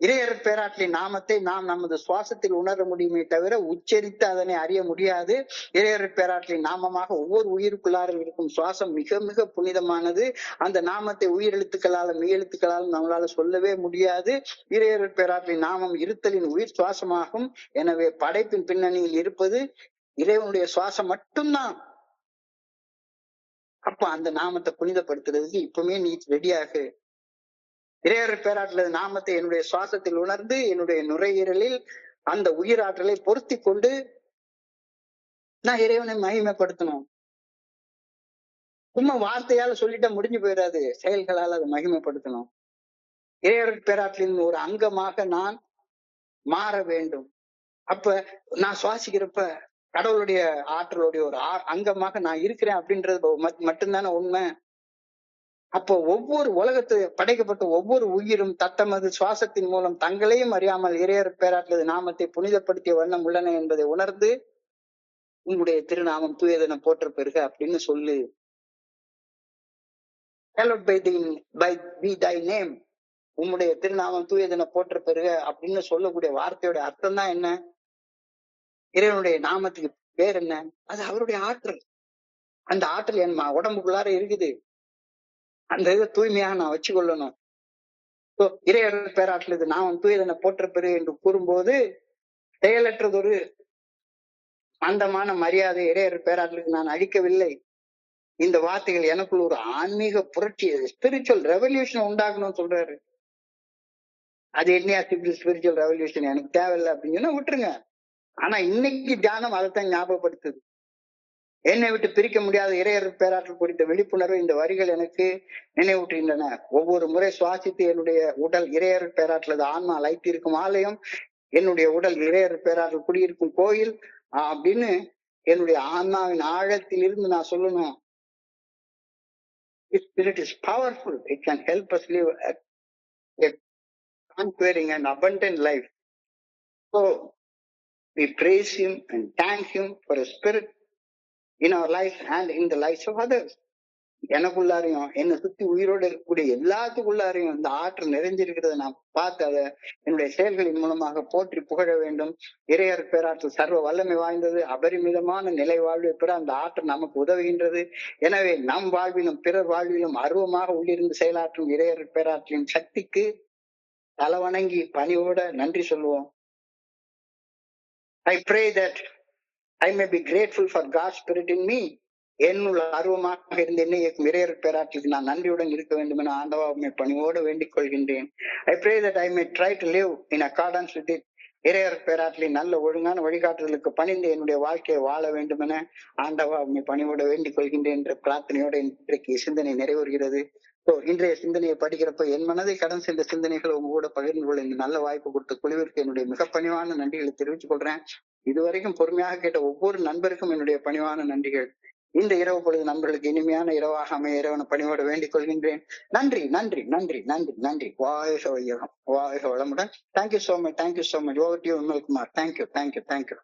இறையருட் பேராற்றலின் நாமத்தை நாம் நமது சுவாசத்தில் உணர முடியுமே தவிர உச்சரித்து அதனை அறிய முடியாது. இறையருட் பேராற்றலின் நாமமாக ஒவ்வொரு உயிருக்குள்ளாரும் இருக்கும் சுவாசம் மிக மிக புனிதமானது. அந்த நாமத்தை உயிரெழுத்துக்களாலும் மெய்யெழுத்துக்களாலும் நம்மளால சொல்லவே முடியாது. இறையருட் பேராற்றலின் நாமம் இருத்தலின் உயிர் சுவாசமாகும். எனவே படைப்பின் பின்னணியில் இருப்பது இறைவனுடைய சுவாசம் மட்டும்தான். அப்ப அந்த நாமத்தை புனிதப்படுத்துறதுக்கு இப்பவுமே நீ ரெடியாகு. இறையருட் பேராற்றல் நாமத்தை என்னுடைய சுவாசத்தில் உணர்ந்து என்னுடைய நுரையீரலில் அந்த உயிராற்றலை பொருத்தி கொண்டு நான் இறைவனை மகிமைப்படுத்தணும். சும்மா வார்த்தையால சொல்லிட்டா முடிஞ்சு போயிடாது, செயல்களால் அதை மகிமைப்படுத்தணும். இறையருட் பேராற்றலின் ஒரு அங்கமாக நான் மாற வேண்டும். அப்ப நான் சுவாசிக்கிறப்ப கடவுளுடைய ஆற்றலுடைய ஒரு அங்கமாக நான் இருக்கிறேன் அப்படின்றது மட்டும்தானே உண்மை. அப்போ ஒவ்வொரு உலகத்து படைக்கப்பட்ட ஒவ்வொரு உயிரும் தத்தமது சுவாசத்தின் மூலம் தங்களையும் அறியாமல் இறையருட் பேராற்றலது நாமத்தை புனிதப்படுத்திய வண்ணம் உள்ளன என்பதை உணர்ந்து உங்களுடைய திருநாமம் தூயதென போற்ற பெறுக அப்படின்னு சொல்லு. Hallowed be thy name, உம்முடைய திருநாமம் தூயதென போற்ற பெறுக அப்படின்னு சொல்லக்கூடிய வார்த்தையோட அர்த்தம் தான் என்ன? இறைவனுடைய நாமத்துக்கு பேர் என்ன? அது அவருடைய ஆற்றல். அந்த ஆற்றல் என் உடம்புக்குள்ளார இருக்குது. அந்த இதை தூய்மையாக நான் வச்சுக்கொள்ளணும். இறையருட் பேராற்றலது நாமம் தூயதென போற்ற பெறுக என்று கூறும்போது செயலற்றதொரு அந்தமான மரியாதை இறையருட் பேராற்றலுக்கு நான் அளிக்கவில்லை. இந்த வார்த்தைகள் எனக்குள் ஒரு ஆன்மீக புரட்சி, ஸ்பிரிச்சுவல் ரெவல்யூஷன் உண்டாகணும்னு சொல்றாரு. அது என்னையா ஸ்பிரிச்சுவல் ரெவல்யூஷன் எனக்கு தேவையில்லை அப்படின்னு சொன்னா விட்டுருங்க. ஆனா இன்னைக்கு தியானம் அதைத்தான் ஞாபகப்படுத்துது. என்னை விட்டு பிரிக்க முடியாத இறையருட் பேராற்றல் குறித்த விழிப்புணர்வு இந்த வரிகள் எனக்கு நினைவூட்டுகின்றன. ஒவ்வொரு முறை சுவாசித்து என்னுடைய உடல் இறையருட் பேராற்றலது ஆன்மா லைத்திருக்கும் ஆலயம், என்னுடைய உடல் இறையருட் பேராற்றல் குடியிருக்கும் கோயில் அப்படின்னு என்னுடைய ஆன்மாவின் ஆழத்தில் இருந்து நான் சொல்லணும். Spirit is powerful. It can help us live a conquering and abundant life. So we praise him and thank him for a spirit in our life and in the lives of others. எனக்குள்ளாரையும் என்னை சுத்தி உயிரோடு இருக்கக்கூடிய எல்லாத்துக்குள்ளாரையும் இந்த ஆற்றல் நிறைஞ்சிருக்கிறத நான் பார்த்து அதை என்னுடைய செயல்களின் மூலமாக போற்றி புகழ வேண்டும். இறையருட் பேராற்றல் சர்வ வல்லமை வாய்ந்தது, அபரிமிதமான நிலை வாழ்வை பெற அந்த ஆற்றல் நமக்கு உதவுகின்றது. எனவே நம் வாழ்விலும் பிறர் வாழ்விலும் அருவமாக உள்ளிருந்து செயலாற்றும் இறையருட் பேராற்றலின் சக்திக்கு தலவணங்கி பணியோட நன்றி சொல்லுவோம். I pray that I may be grateful for God's spirit in me என்னுள் ஆர்வமாக இருந்து என்னை இயக்கும் இறையர் பேராற்றலுக்கு நான் நன்றியுடன் இருக்க வேண்டும் என ஆண்டவா உம்மை பணிவோடு வேண்டிக் கொள்கின்றேன். I pray that I may try to live in accordance with it. இறையர் பேராற்றலின் நல்ல ஒழுங்கான வழிகாட்டுதலுக்கு பணிந்து என்னுடைய வாழ்க்கையை வாழ வேண்டும் என ஆண்டவா உம்மை பணிவோடு வேண்டிக் கொள்கின்றேன் என்ற பிரார்த்தனையோடு இன்றைக்கு சிந்தனை நிறைவேறுகிறது. இன்றைய சிந்தனையை படிக்கிறப்ப என் மனதை கடன் சென்ற சிந்தனைகளை உங்க கூட பகிர்ந்து கொள்ள இந்த நல்ல வாய்ப்பு கொடுத்த குழுவிற்கு என்னுடைய மிக பணிவான நன்றிகளை தெரிவித்துக் கொள்றேன். இதுவரைக்கும் பொறுமையாக கேட்ட ஒவ்வொரு நண்பருக்கும் என்னுடைய பணிவான நன்றிகள். இந்த இரவு பொழுது நண்பர்களுக்கு இனிமையான இரவாக அமைய இறைவனை பணிவோடு வேண்டிக் கொள்கின்றேன். நன்றி நன்றி நன்றி நன்றி நன்றி. வாழ்க வையகம், வாழ்க வளமுடன். Thank you so much, thank you so much. Over to you Vimal Kumar. Thank you thank you thank you.